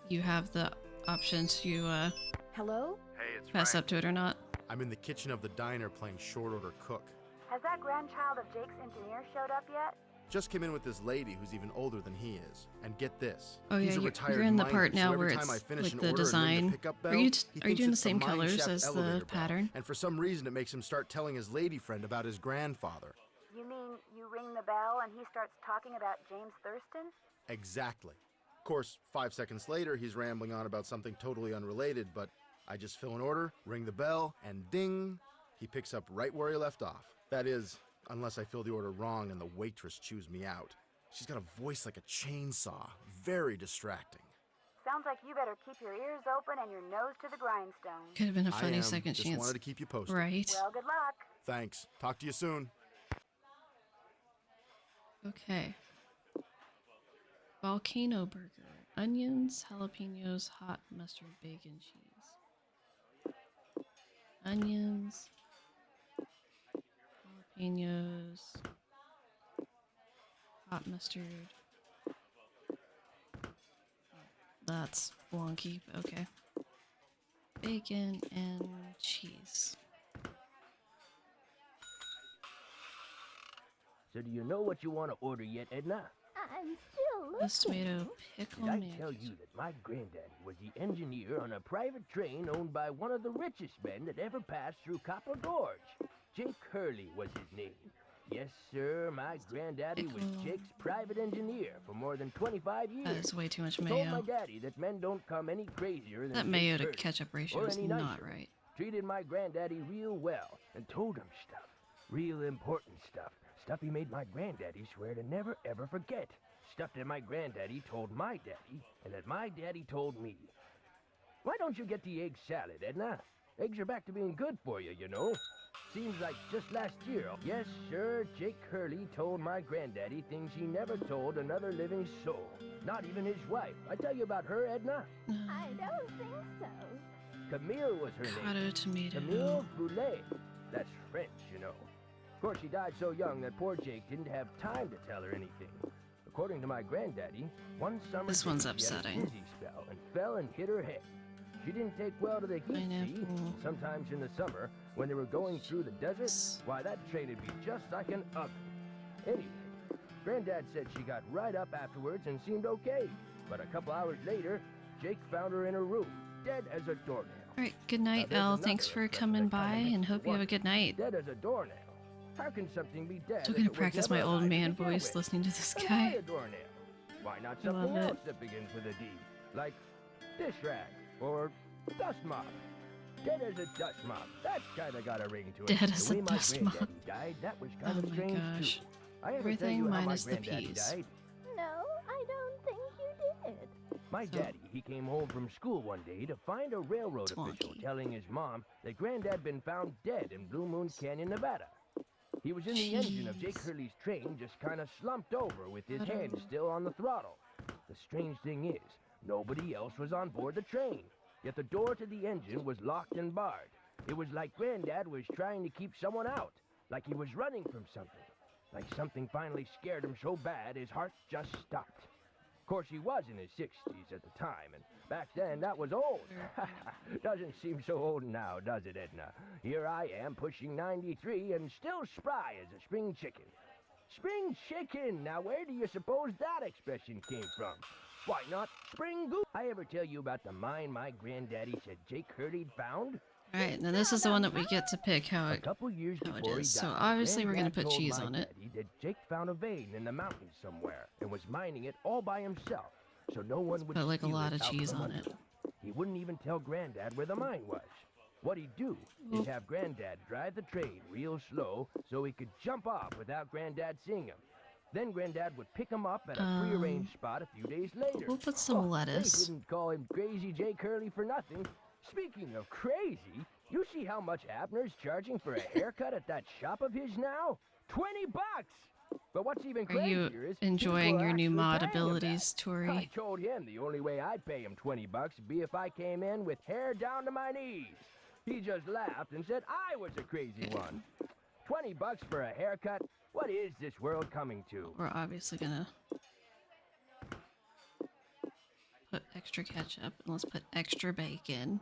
you have the option to Hello? Hey, it's pass Frank. up to it or not. I'm in the kitchen of the diner playing short order cook. Has that grandchild of Jake's engineer showed up yet? Just came in with this lady who's even older than he is. And get this. Oh yeah, he's a retired you're in the miner, part now so where every time it's I finish like an the order and ring design. the pickup bell, Are you he are you thinks doing the it's same mine colors chef's as elevator the bell. pattern? And for some reason it makes him start telling his lady friend about his grandfather. You mean you ring the bell and he starts talking about James Thurston? Exactly. Of course, 5 seconds later, he's rambling on about something totally unrelated, but I just fill an order, ring the bell, and ding, he picks up right where he left off. That is, unless I fill the order wrong and the waitress chews me out. She's got a voice like a chainsaw. Very distracting. Sounds like you better keep your ears open and your nose to the grindstone. Could have been a I funny am. second Just chance. wanted to keep you posted. Right. Well, good luck. Thanks. Talk to you soon. Okay. Volcano burger. Onions, jalapenos, hot mustard, bacon, cheese. Onions. Jalapenos. Hot mustard. That's wonky, but okay. Bacon and cheese. So do you know what you want to order yet, Edna? I'm still looking. This tomato pickle Did I mayonnaise. tell you that my granddaddy was the engineer on a private train owned by one of the richest men that ever passed through Copper Gorge? Jake Hurley was his name. Yes, sir, my granddaddy was Pickle. Jake's private engineer for more than 25 years. That is way too much Told my mayo. daddy that men don't come any crazier than That Jake mayo to Hurley, ketchup ratio or is any not nicer. right. Treated my granddaddy real well and told him stuff. Real important stuff. Stuff he made my granddaddy swear to never ever forget. Stuff that my granddaddy told my daddy and that my daddy told me. Why don't you get the egg salad, Edna? Eggs are back to being good for you, you know. Seems like just last year. Yes, sir, Jake Hurley told my granddaddy things he never told another living soul. Not even his wife. I tell you about her, Edna? I don't think so. Camille was her name. Avocado, tomato. Camille Boulet. That's French, you know. Of course, she died so young that poor Jake didn't have time to tell her anything. According to my granddaddy, one summer This one's she had a upsetting. dizzy spell and fell and hit her head. She didn't take well to the heat, see? Pineapple. Sometimes in the summer, when they were going through the desert, why, that train'd be just like an oven. Anyway, Granddad said she got right up afterwards and seemed okay. But a couple hours later, Jake found her in her room, dead as a doornail. Alright, good night, there's Elle. another Thanks for lesson coming that kinda by makes and you hope you have a wonder. good night. Dead as a doornail. How can something be dead? Still if gonna it was practice never my old alive to man begin voice with? listening to this Then guy. why a doornail? Why not I love something it. else that begins with a D? Like dish rag or dust mop. Dead as a dust mop. That's kinda got a ring to it. Dead as the a way my dust mop. granddaddy died, that was kind Oh of my strange gosh. too. I ever tell Everything you how my minus the granddaddy peas. died? No, I don't think you did. My So- daddy, he came home from school one day to find a railroad official Twonky. telling his mom that Granddad been found dead in Blue Moon Canyon, Nevada. He was in the engine of Jake Jeez. Hurley's train, just kind of slumped over with his I don't hand know. still on the throttle. The strange thing is, nobody else was on board the train, yet the door to the engine was locked and barred. It was like Granddad was trying to keep someone out, like he was running from something. Like something finally scared him so bad his heart just stopped. Of course, he was in his 60s at the time, and back then that was old. Doesn't seem so old now, does it, Edna? Here I am, pushing 93 and still spry as a spring chicken. Spring chicken! Now where do you suppose that expression came from? Why not spring goose? I ever tell you about the mine my granddaddy said Jake Hurley'd found? Alright, now this is the one that we get to pick how A it... couple years how it before he is. So died, obviously we're gonna Granddad put told cheese my on it. daddy that Jake found a vein in the mountains somewhere and was mining it all by himself, so no one would Put like a steal lot it of out cheese from on under it. him. He wouldn't even tell Granddad where the mine was. What he'd do is have Granddad drive the train real slow so he could jump off without Granddad seeing him. Then Granddad would pick him up at a prearranged spot a few days later. We'll put some Oh, lettuce. They didn't call him Crazy Jake Hurley for nothing. Speaking of crazy, you see how much Abner's charging for a haircut at that shop of his now? $20! But what's even Are you crazier is enjoying people are your new actually mod paying him abilities, back. I Tori? told him the only way I'd pay him $20 would be if I came in with hair down to my knees. He just laughed and said I was a crazy one. $20 for a haircut? What is this world coming to? We're obviously gonna put extra ketchup and let's put extra bacon.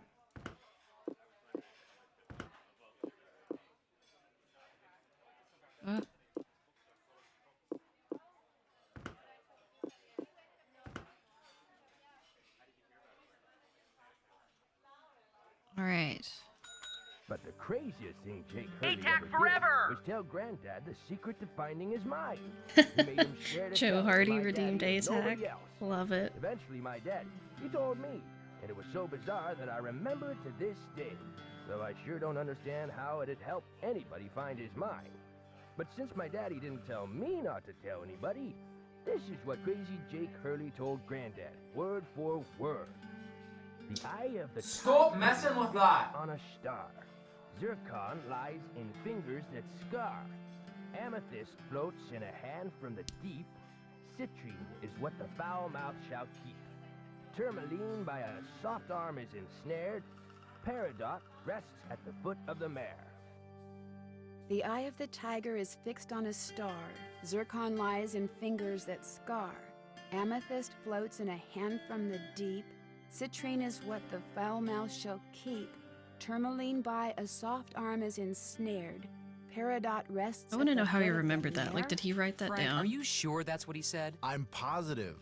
Uh. All right. But the craziest thing Jake Hurley ever did was tell Granddad the secret to finding his mine. He made him swear to Joe tell Hardy my redeemed daddy and ASAC. nobody else. Love it. Eventually, my daddy, he told me, and it was so bizarre that I remember it to this day, though I sure don't understand how it'd help anybody find his mine. But since my daddy didn't tell me not to tell anybody, this is what Crazy Jake Hurley told Granddad, word for word. The eye of the Stop tiger messing with that! on a star. Zircon lies in fingers that scar. Amethyst floats in a hand from the deep. Citrine is what the foul mouth shall keep. Tourmaline by a soft arm is ensnared. Peridot rests at the foot of the mare. The eye of the tiger is fixed on a star. Zircon lies in fingers that scar. Amethyst floats in a hand from the deep. Citrine is what the foul mouth shall keep. Tourmaline by a soft arm is ensnared. Peridot rests. I want to at know the how he foot of the remembered that. Like, mare. did he write that Frank, down? are you sure that's what he said? I'm positive.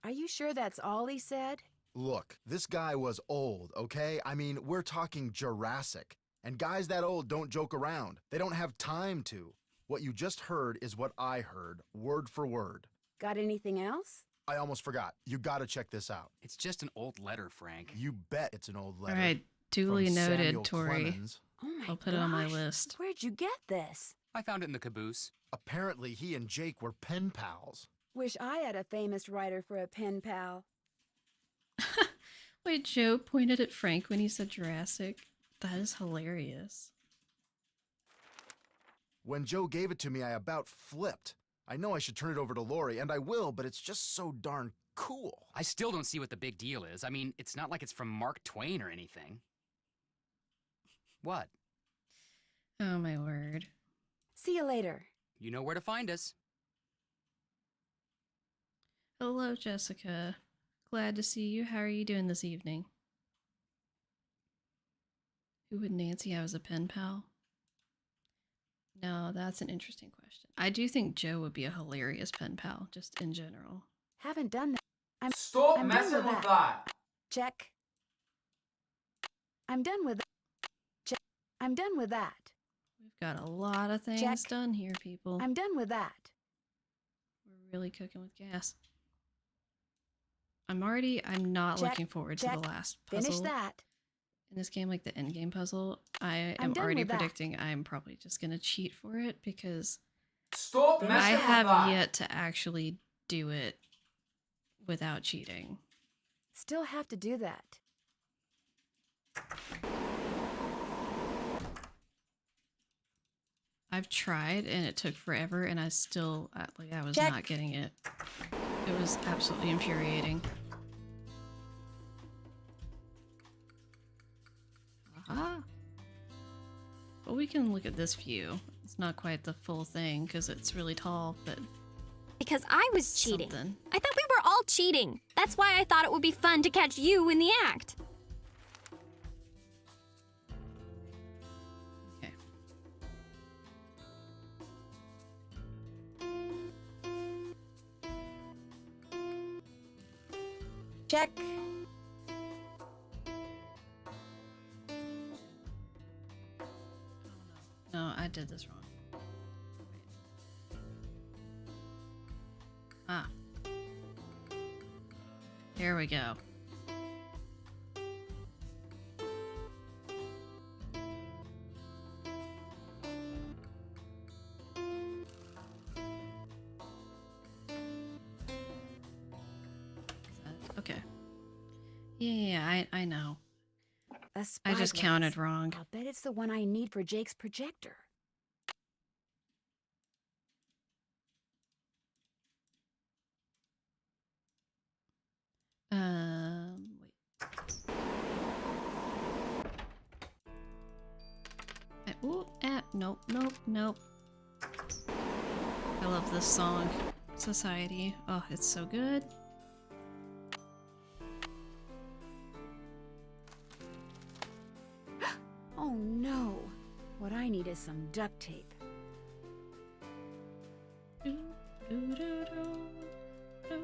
Are you sure that's all he said? Look, this guy was old, okay? I mean, we're talking Jurassic. And guys that old don't joke around. They don't have time to. What you just heard is what I heard, word for word. Got anything else? I almost forgot. You gotta check this out. It's just an old letter, Frank. You bet it's an old letter. All right, duly from noted, Samuel Tori. Clemens. Oh my I'll put it on my gosh. list. Where'd you get this? I found it in the caboose. Apparently, he and Jake were pen pals. Wish I had a famous writer for a pen pal. Wait, Joe pointed at Frank when he said Jurassic. That is hilarious. When Joe gave it to me, I about flipped. I know I should turn it over to Lori, and I will, but it's just so darn cool. I still don't see what the big deal is. I mean, it's not like it's from Mark Twain or anything. What? Oh my word. See you later. You know where to find us. Hello, Jessica. Glad to see you. How are you doing this evening? Who would Nancy have as a pen pal? No, that's an interesting question. I do think Joe would be a hilarious pen pal, just in general. Haven't done that. Stop I'm messing done with that. Check. I'm done with that. Check. I'm done with that. We've got a lot of things Check. done here, people. I'm done with that. We're really cooking with gas. I'm not Check. looking forward to Check. the last puzzle. Finish that. In this game, like the end game puzzle, I I'm am done already with that. predicting I'm probably just going to cheat for it because Stop messing I with have that. yet to actually do it without cheating. Still have to do that. I've tried and it took forever and I still, I was Check. not getting it. It was absolutely infuriating. Aha. But we can look at this view. It's not quite the full thing because it's really tall, but Because I was cheating. something. I thought we were all cheating. That's why I thought it would be fun to catch you in the act. Okay. Check. No, I did this wrong. Ah. Here we go. Okay. Yeah, I know. A I just spyglass. counted wrong. I'll bet it's the one I need for Jake's projector. Wait. Nope, nope, nope. I love this song. Society. Oh, it's so good. Oh no. What I need is some duct tape. Do, do, do, do, do,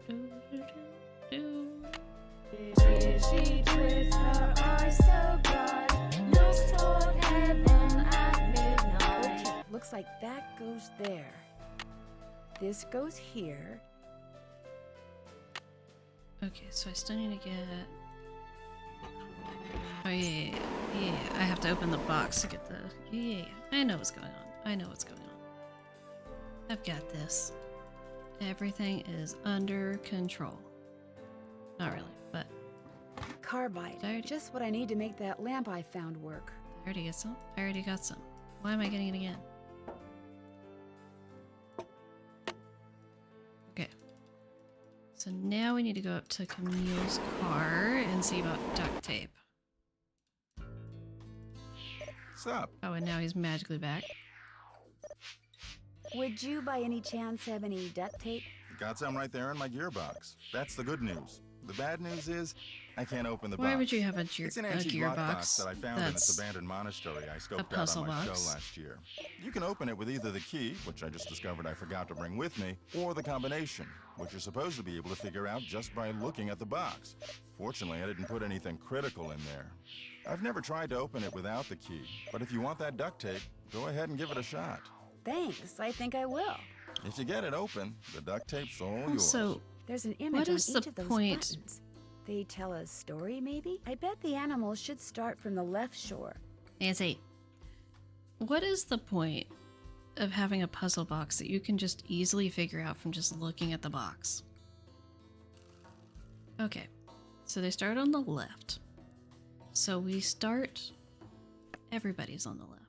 do, do, do. Okay, looks like that goes there. This goes here. Okay, so I still need to get... Oh yeah, I have to open the box to get the... Yeah, I know what's going on. I know what's going on. I've got this. Everything is under control. Not really, but Carbide. Did I already- Just what I need to make that lamp I found work. I already got some. I already got some. Why am I getting it again? Okay. So now we need to go up to Camille's car and see about duct tape. What's up? Oh, and now he's magically back. Would you by any chance have any duct tape? Got some right there in my gearbox. That's the good news. The bad news is, I can't open the box. Why would you have a It's an antique lockbox gearbox? that I found in this That's abandoned monastery I scoped out puzzle on my box. show last year. You can open it with either the key, which I just discovered I forgot to bring with me, or the combination, which you're supposed to be able to figure out just by looking at the box. Fortunately, I didn't put anything critical in there. I've never tried to open it without the key, but if you want that duct tape, go ahead and give it a shot. Thanks, I think I will. If you get it open, the duct tape's all yours. Also, There's an image what on is each the of those point? buttons. They tell a story, maybe? I bet the animals should start from the left shore. Nancy, what is the point of having a puzzle box that you can just easily figure out from just looking at the box? Okay, so they start on the left. So we start, everybody's on the left.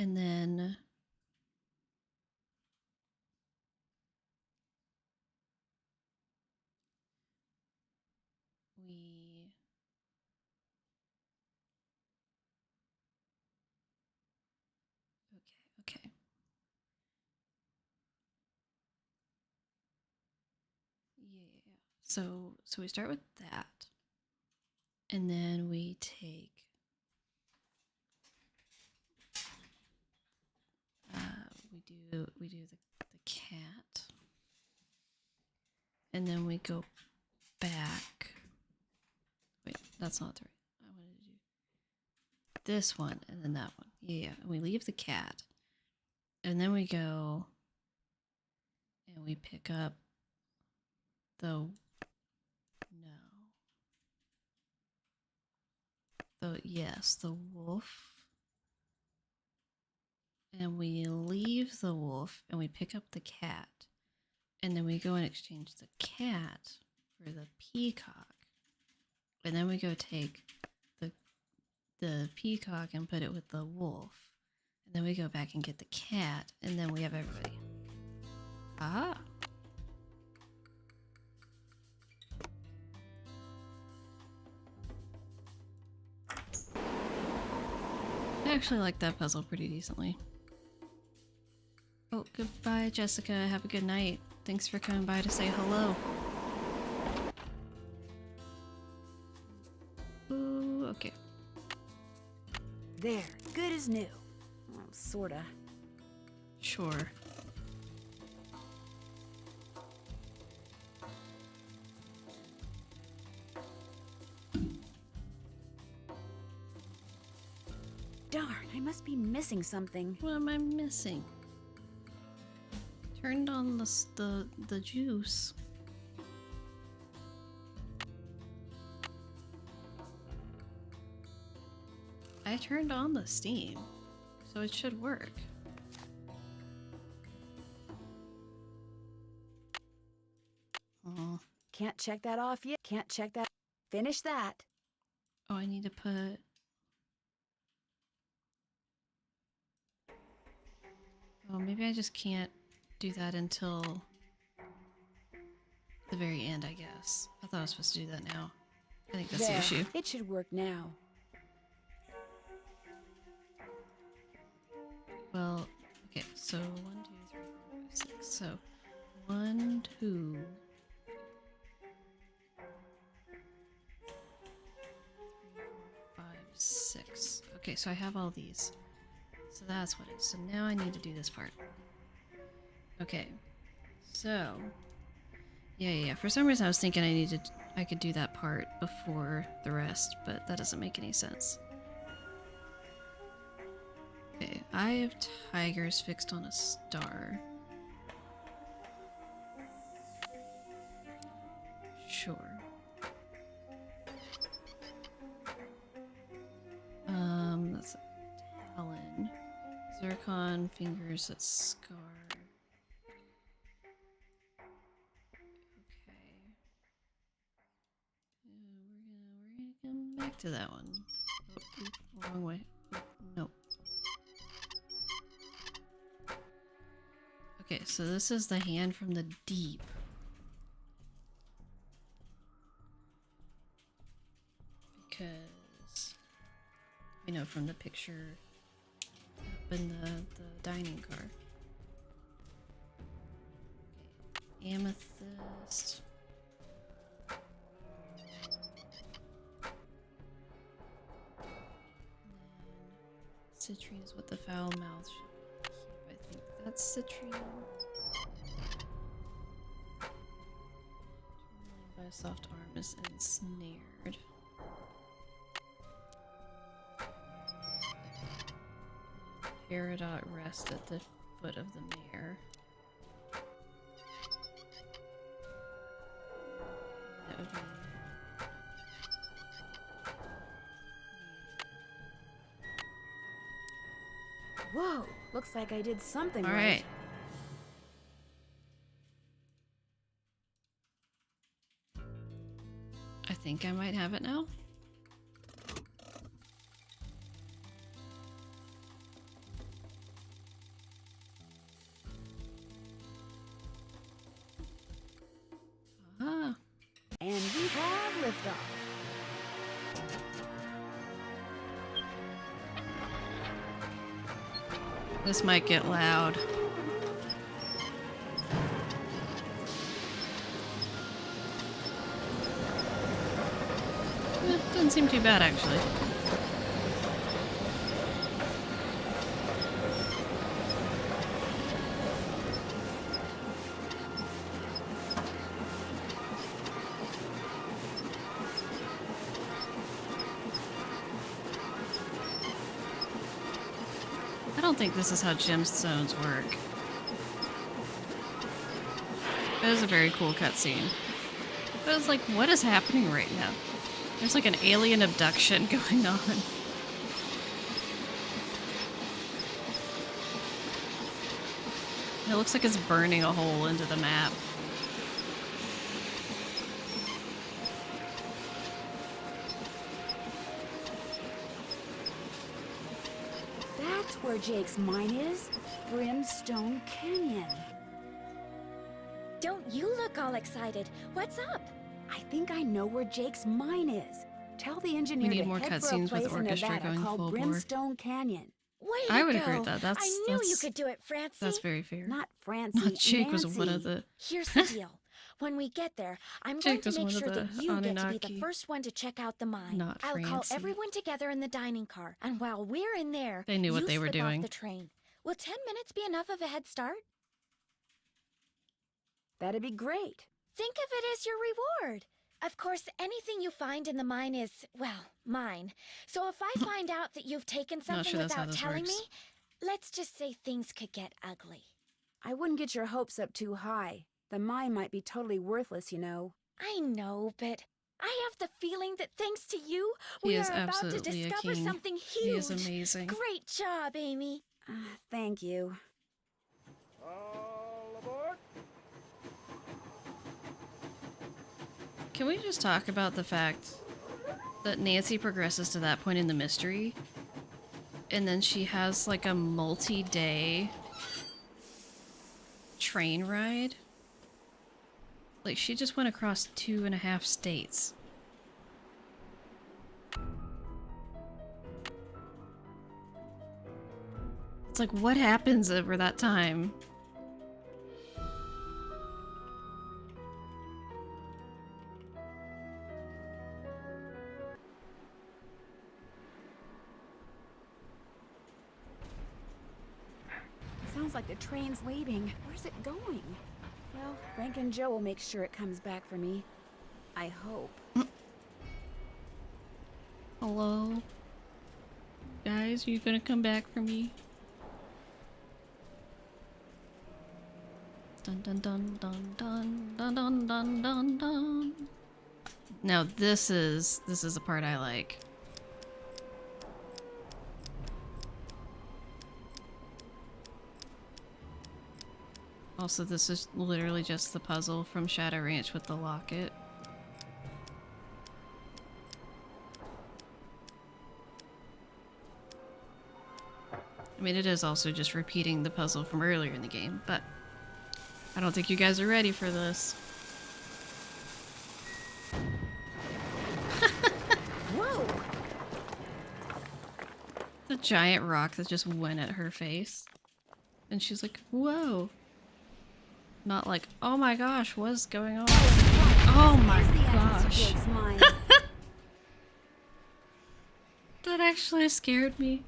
And then we okay. Yeah. So we start with that. And then we take we do the cat. And then we go back. Wait, that's not the right. I wanted to do this one and then that one. Yeah, and we leave the cat. And then we go and we pick up the the wolf. And we leave the wolf and we pick up the cat. And then we go and exchange the cat for the peacock. And then we go take the peacock and put it with the wolf. And then we go back and get the cat. And then we have everybody. Ah. I actually like that puzzle pretty decently. Oh, goodbye, Jessica. Have a good night. Thanks for coming by to say hello. Ooh, okay. There, good as new. Well, sorta. Sure. Darn, I must be missing something. What am I missing? Turned on the juice. I turned on the steam, so it should work. Oh. Can't check that off yet. Can't check that. Finish that. Oh, I need to put... Oh, maybe I just can't do that until the very end, I guess. I thought I was supposed to do that now. I think that's the There, issue. it should work now. Well, okay, so 1, 2, 3, 4, 5, 6. So 1, 2, 3, 4, 5, 6. Okay, so I have all these. So that's what it is. So now I need to do this part. Okay. So yeah. For some reason I was thinking I could do that part before the rest, but that doesn't make any sense. Okay, I have tigers fixed on a star. Sure. That's a talon. Zircon fingers at scar. Okay. We're gonna come back to that one. Oh, wrong way. Nope. Okay, so this is the hand from the deep. Because we know from the picture up in the dining car. Okay. Amethyst. Citrine is what the foul mouth should keep. I think that's citrine. My soft arm is ensnared. Peridot rest at the foot of the mare. That would be... Whoa, looks like I did something All right. right. I think I might have it now. Ah. And we have liftoff. This might get loud. Doesn't seem too bad, actually. I don't think this is how gemstones work. It was a very cool cutscene. But it's like, what is happening right now? There's like an alien abduction going on. It looks like it's burning a hole into the map. That's where Jake's mine is. Brimstone Canyon. Don't you look all excited. What's up? I think I know where Jake's mine is. Tell the engineer We need to more head for a cutscenes with place in orchestra Nevada going called full bore. Brimstone Canyon. Way I to would go. agree with that. I knew you could do it, Francie. That's very fair. Not Francie, Not Jake was one of Nancy. the... Here's the deal. When we get there, I'm Jake going to was make one of sure that the you get to be Anunnaki. the first one to check out the mine. Not I'll call Francie. everyone together in the dining car, and while we're in there, They knew what you they were slip doing. off the train. Will 10 minutes be enough of a head start? That'd be great. Think of it as your reward. Of course, anything you find in the mine is, well, mine. So if I find out that you've taken Not something sure that's how without this telling works. me, let's just say things could get ugly. I wouldn't get your hopes up too high. The mine might be totally worthless, you know. I know, but I have the feeling that thanks to you, He we is are about to absolutely a discover king. something huge. He is amazing. Great job, Amy. Thank you. Can we just talk about the fact that Nancy progresses to that point in the mystery, and then she has like a multi-day train ride? Like, she just went across 2.5 states. It's like, what happens over that time? Sounds like the train's leaving. Where's it going? Well, Frank and Joe will make sure it comes back for me. I hope. Hello? Guys, are you gonna come back for me? Dun dun dun dun dun dun dun dun dun dun. Now this is the part I like. Also, this is literally just the puzzle from Shadow Ranch with the locket. I mean, it is also just repeating the puzzle from earlier in the game, but I don't think you guys are ready for this. Whoa! The giant rock that just went at her face. And she's like, whoa. Not like, oh my gosh, what's going on? Oh my gosh. That actually scared me.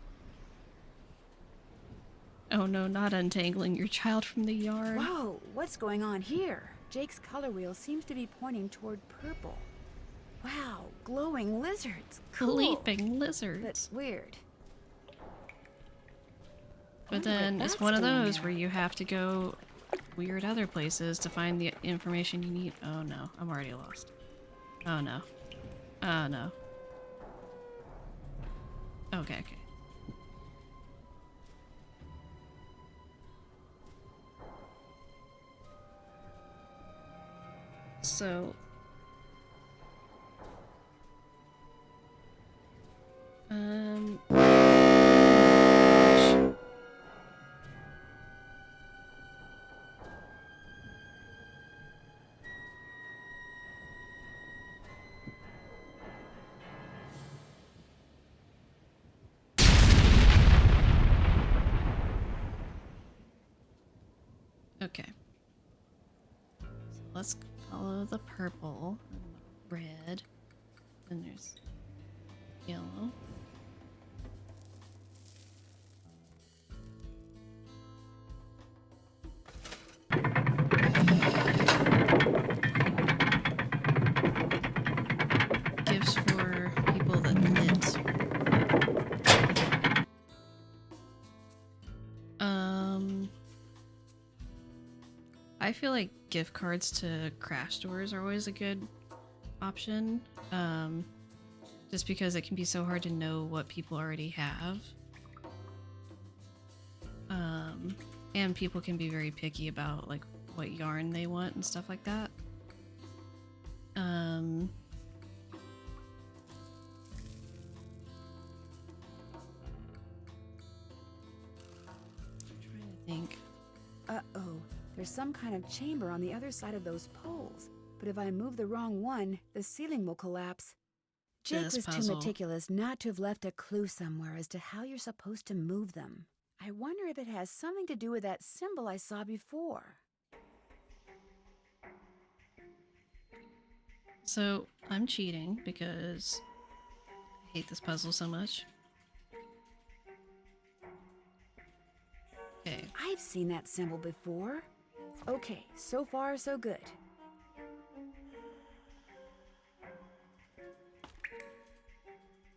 Oh no, not untangling your child from the yard. Whoa, what's going on here? Jake's color wheel seems to be pointing toward purple. Wow, glowing lizards. Cool. Leaping lizards. But weird. But then it's one of those where you have to go weird other places to find the information you need. Oh no, I'm already lost. Oh no. Oh no. Okay. So... Okay. So let's follow the purple, red, then there's yellow. Gifts for people that knit. I feel like gift cards to craft stores are always a good option, just because it can be so hard to know what people already have. And people can be very picky about like what yarn they want and stuff like that. I'm trying to think. Uh-oh. There's some kind of chamber on the other side of those poles. But if I move the wrong one, the ceiling will collapse. Jake was too meticulous not to have left a clue somewhere as to how you're supposed to move them. I wonder if it has something to do with that symbol I saw before. So, I'm cheating because I hate this puzzle so much. Okay. I've seen that symbol before. Okay, so far so good.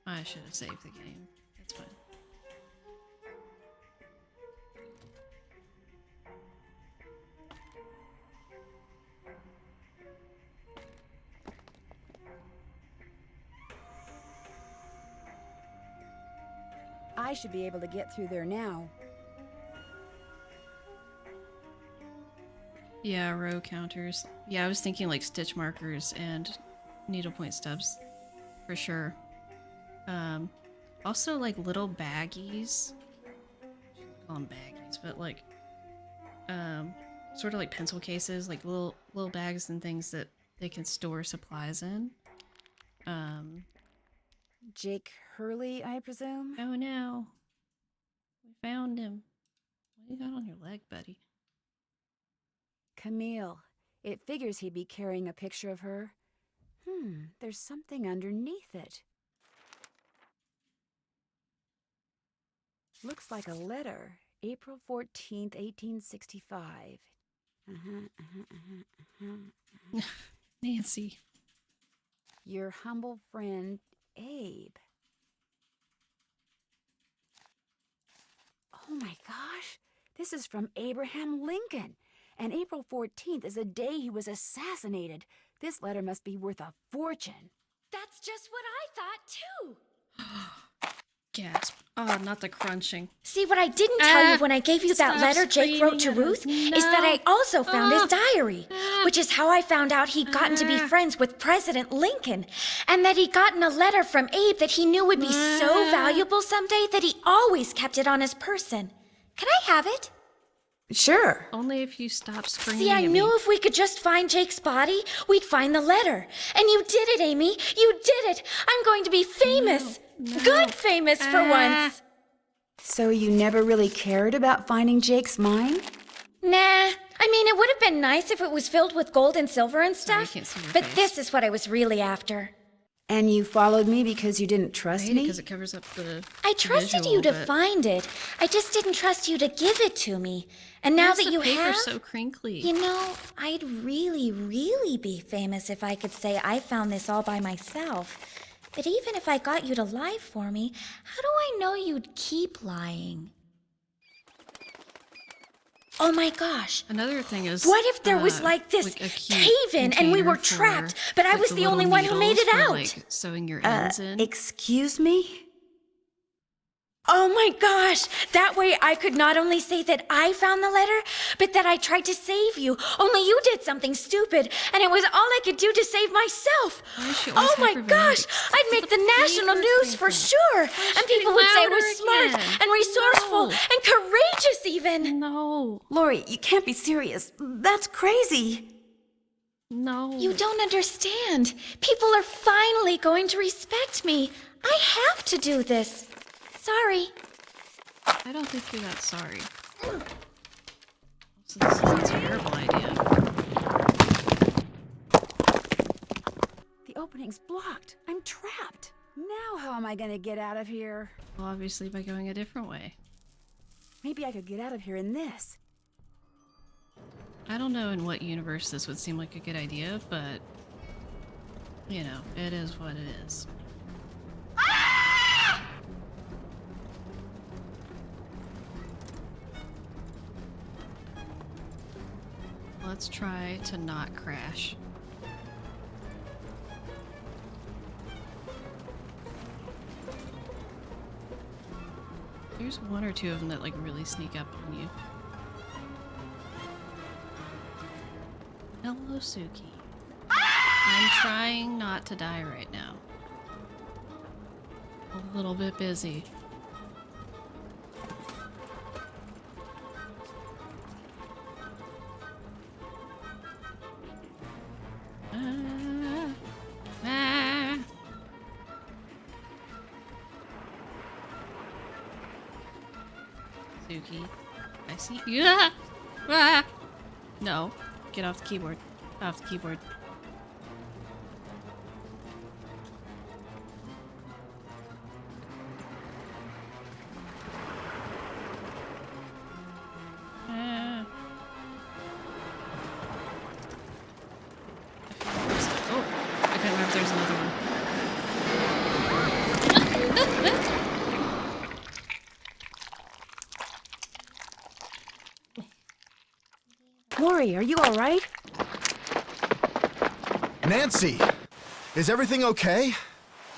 I should have saved the game. That's fine. I should be able to get through there now. Yeah, row counters. Yeah, I was thinking like stitch markers and needlepoint stubs for sure. Also like little baggies. I shouldn't call them baggies, but like sort of like pencil cases, like little bags and things that they can store supplies in. Jake Hurley, I presume? Oh no. We found him. What do you got on your leg, buddy? Camille. It figures he'd be carrying a picture of her. There's something underneath it. Looks like a letter. April 14th, 1865. Nancy. Your humble friend, Abe. Oh my gosh. This is from Abraham Lincoln. And April 14th is the day he was assassinated. This letter must be worth a fortune. That's just what I thought, too. Gasp. Oh, not the crunching. See, what I didn't tell you when I gave you that letter Jake wrote to Ruth is that I also found his diary, which is how I found out he'd gotten to be friends with President Lincoln, and that he'd gotten a letter from Abe that he knew would be so valuable someday that he always kept it on his person. Can I have it? Sure. Only if you stop screaming. See, I knew if we could just find Jake's body, we'd find the letter. And you did it, Amy. You did it. I'm going to be famous. No. Good famous for once. So you never really cared about finding Jake's mine? Nah. I mean, it would have been nice if it was filled with gold and silver and stuff. I can't see your but face. This is what I was really after. And you followed me because you didn't trust me? Because it covers up the I trusted visual, you to but find it. I just didn't trust you to give it to me. And now why is that the you paper have, so crinkly? you know, I'd really, really be famous if I could say I found this all by myself. But even if I got you to lie for me, how do I know you'd keep lying? Oh my gosh. Another thing is, What if there was like this like a cute cave-in and we were container trapped, for, but I like, was the only little one who made needles it for, out? like, sewing your ends in. Excuse me? Oh my gosh! That way I could not only say that I found the letter, but that I tried to save you. Only you did something stupid, and it was all I could do to save myself. Why is she always Oh my gosh! hyperventilating? I'd make the national news for sure, and she people would say I getting was smart louder again? and resourceful No. and courageous even. No. Lori, you can't be serious. That's crazy. No. You don't understand. People are finally going to respect me. I have to do this. Sorry. I don't think you're that sorry. So this is a terrible idea. The opening's blocked. I'm trapped. Now how am I gonna get out of here? Well, obviously by going a different way. Maybe I could get out of here in this. I don't know in what universe this would seem like a good idea, but you know, it is what it is. Let's try to not crash. There's one or two of them that like really sneak up on you. Hello, Suki. I'm trying not to die right now. A little bit busy. Suki, I see you. No, get off the keyboard. Off the keyboard. Oh, I can't remember if there's another one. Lori, are you all right? Nancy! Is everything okay?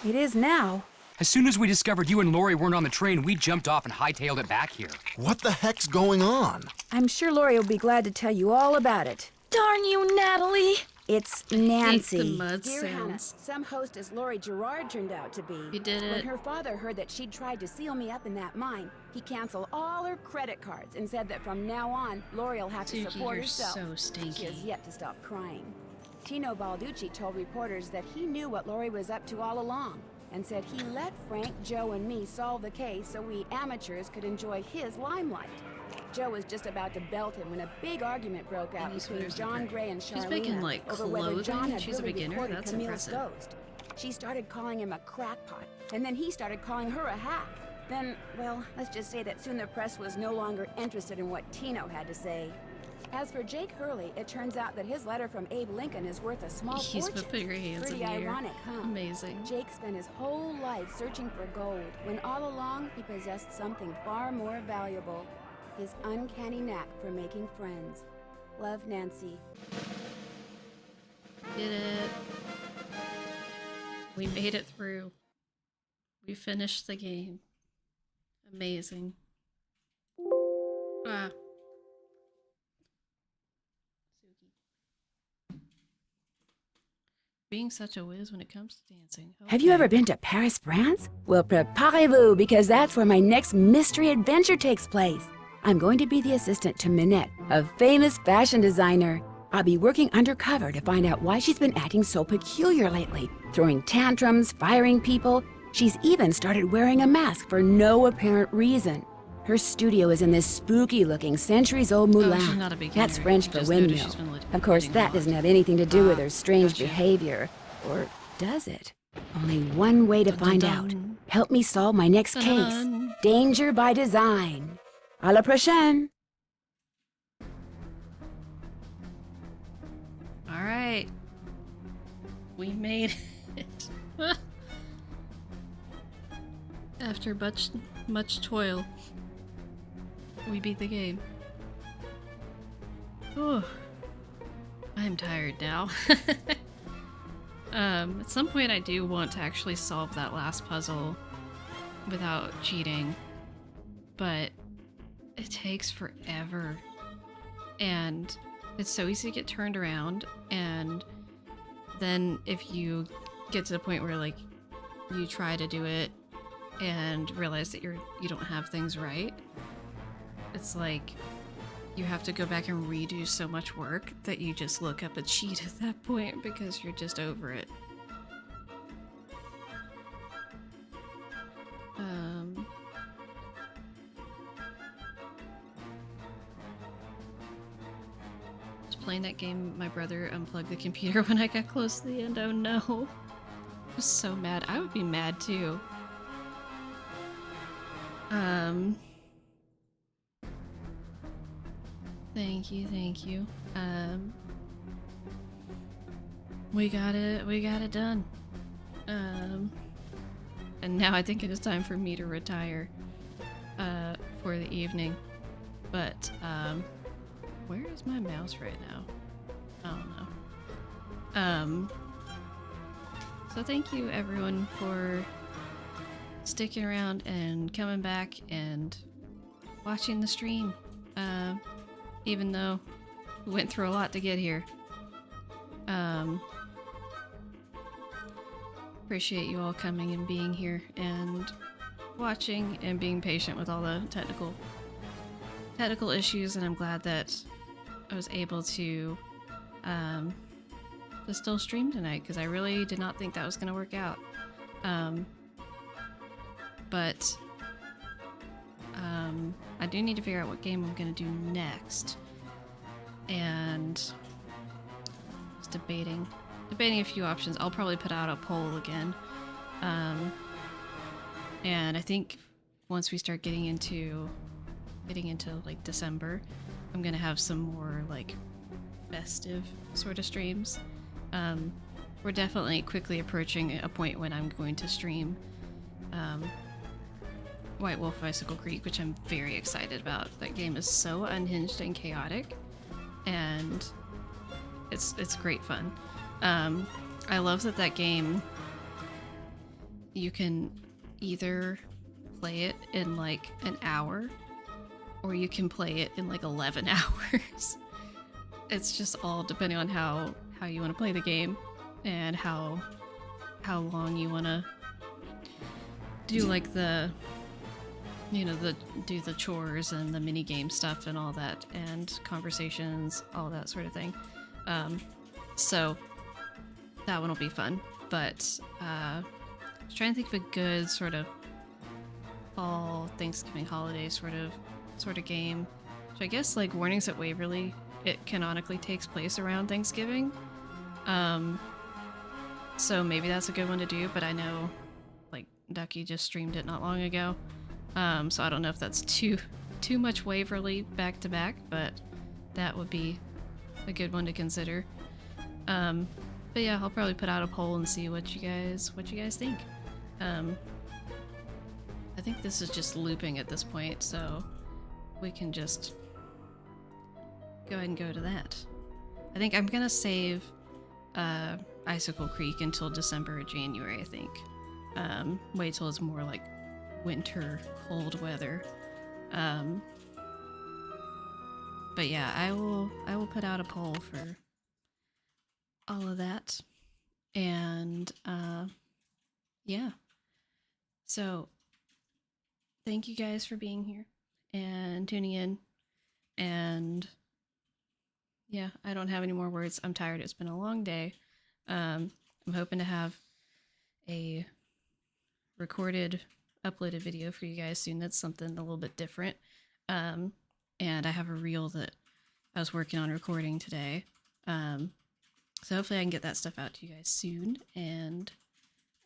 It is now. As soon as we discovered you and Lori weren't on the train, we jumped off and hightailed it back here. What the heck's going on? I'm sure Lori will be glad to tell you all about it. Darn you, Natalie! It's Nancy. The mud Dear Hannah, sounds. some hostess Lori Gerard turned out to be. You did When it. her father heard that she'd tried to seal me up in that mine, he canceled all her credit cards and said that from now on, Lori will have to Suki, support you're herself. so She stinky. has yet to stop crying. Tino Balducci told reporters that he knew what Lori was up to all along and said he let Frank, Joe, and me solve the case so we amateurs could enjoy his limelight. Joe was just about to belt him when a big argument broke out These between sweaters are John great. Gray and She's Charlene making, like, over whether clothing, John and had she's a really beginner? recorded That's Camille's impressive. ghost. She started calling him a crackpot, and then he started calling her a hack. Then, well, let's just say that soon the press was no longer interested in what Tino had to say. As for Jake Hurley, it turns out that his letter from Abe Lincoln is worth a small He's fortune. putting your hands Pretty in the air. ironic, huh? Amazing. Jake spent his whole life searching for gold, when all along he possessed something far more valuable. His uncanny knack for making friends. Love, Nancy. Did it. We made it through. We finished the game. Amazing. Ah. Being such a whiz when it comes to dancing. Have you ever been to Paris, France? Well, preparez-vous, because that's where my next mystery adventure takes place. I'm going to be the assistant to Minette, a famous fashion designer. I'll be working undercover to find out why she's been acting so peculiar lately, throwing tantrums, firing people. She's even started wearing a mask for no apparent reason. Her studio is in this spooky-looking, centuries-old moulin. she's not a beginner. That's French You for just noticed windmill. she's been Of course, knitting a that lot. doesn't have anything to do with her strange gotcha. behavior. Or does it? Only one way to Dun, find dun, out. dun. Help me solve my next Dun, case. dun. Danger by design. À la prochaine. All right. We made it. After much toil, we beat the game. Oh, I'm tired now. At some point I do want to actually solve that last puzzle without cheating, but it takes forever. And it's so easy to get turned around, and then if you get to the point where like you try to do it and realize that you don't have things right, it's like you have to go back and redo so much work that you just look up a cheat at that point because you're just over it. Was playing that game, my brother unplugged the computer when I got close to the end. Oh no. I was so mad. I would be mad too. Thank you. We got it done. And now I think it is time for me to retire, for the evening. But, where is my mouse right now? I don't know. So thank you everyone for sticking around and coming back and watching the stream. Even though we went through a lot to get here. Appreciate you all coming and being here and watching and being patient with all the technical issues, and I'm glad that I was able to still stream tonight, because I really did not think that was going to work out. But I do need to figure out what game I'm going to do next, and just debating a few options. I'll probably put out a poll again, and I think once we start getting into like December, I'm gonna have some more like festive sort of streams. We're definitely quickly approaching a point when I'm going to stream White Wolf Icicle Creek, which I'm very excited about. That game is so unhinged and chaotic, and it's great fun. I love that game, you can either play it in like an hour, or you can play it in like 11 hours. It's just all depending on how you want to play the game, and how long you want to do like the do the chores and the mini game stuff and all that, and conversations, all that sort of thing. So that one will be fun. But I was trying to think of a good sort of fall Thanksgiving holiday sort of game. So I guess like Warnings at Waverly, it canonically takes place around Thanksgiving. So maybe that's a good one to do, but I know like Ducky just streamed it not long ago. So I don't know if that's too much Waverly back to back, but that would be a good one to consider. But yeah, I'll probably put out a poll and see what you guys think. I think this is just looping at this point, so we can just go ahead and go to that. I think I'm gonna save Icicle Creek until December or January, I think. Wait till it's more like winter, cold weather. But yeah, I will put out a poll for all of that. And yeah. So thank you guys for being here and tuning in. And yeah, I don't have any more words. I'm tired. It's been a long day. I'm hoping to have a recorded, uploaded video for you guys soon. That's something a little bit different. And I have a reel that I was working on recording today. So hopefully I can get that stuff out to you guys soon. And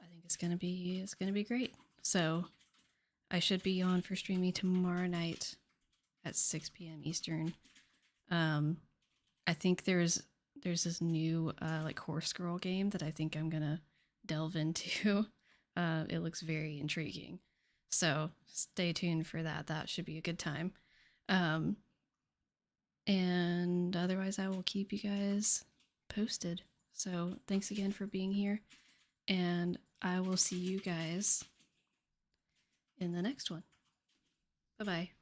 I it's gonna be great. So I should be on for streaming tomorrow night at 6 p.m. Eastern. I think there's this new like horse girl game that I think I'm gonna delve into. It looks very intriguing. So stay tuned for that. That should be a good time. And otherwise, I will keep you guys posted. So thanks again for being here. And I will see you guys in the next one. Bye-bye.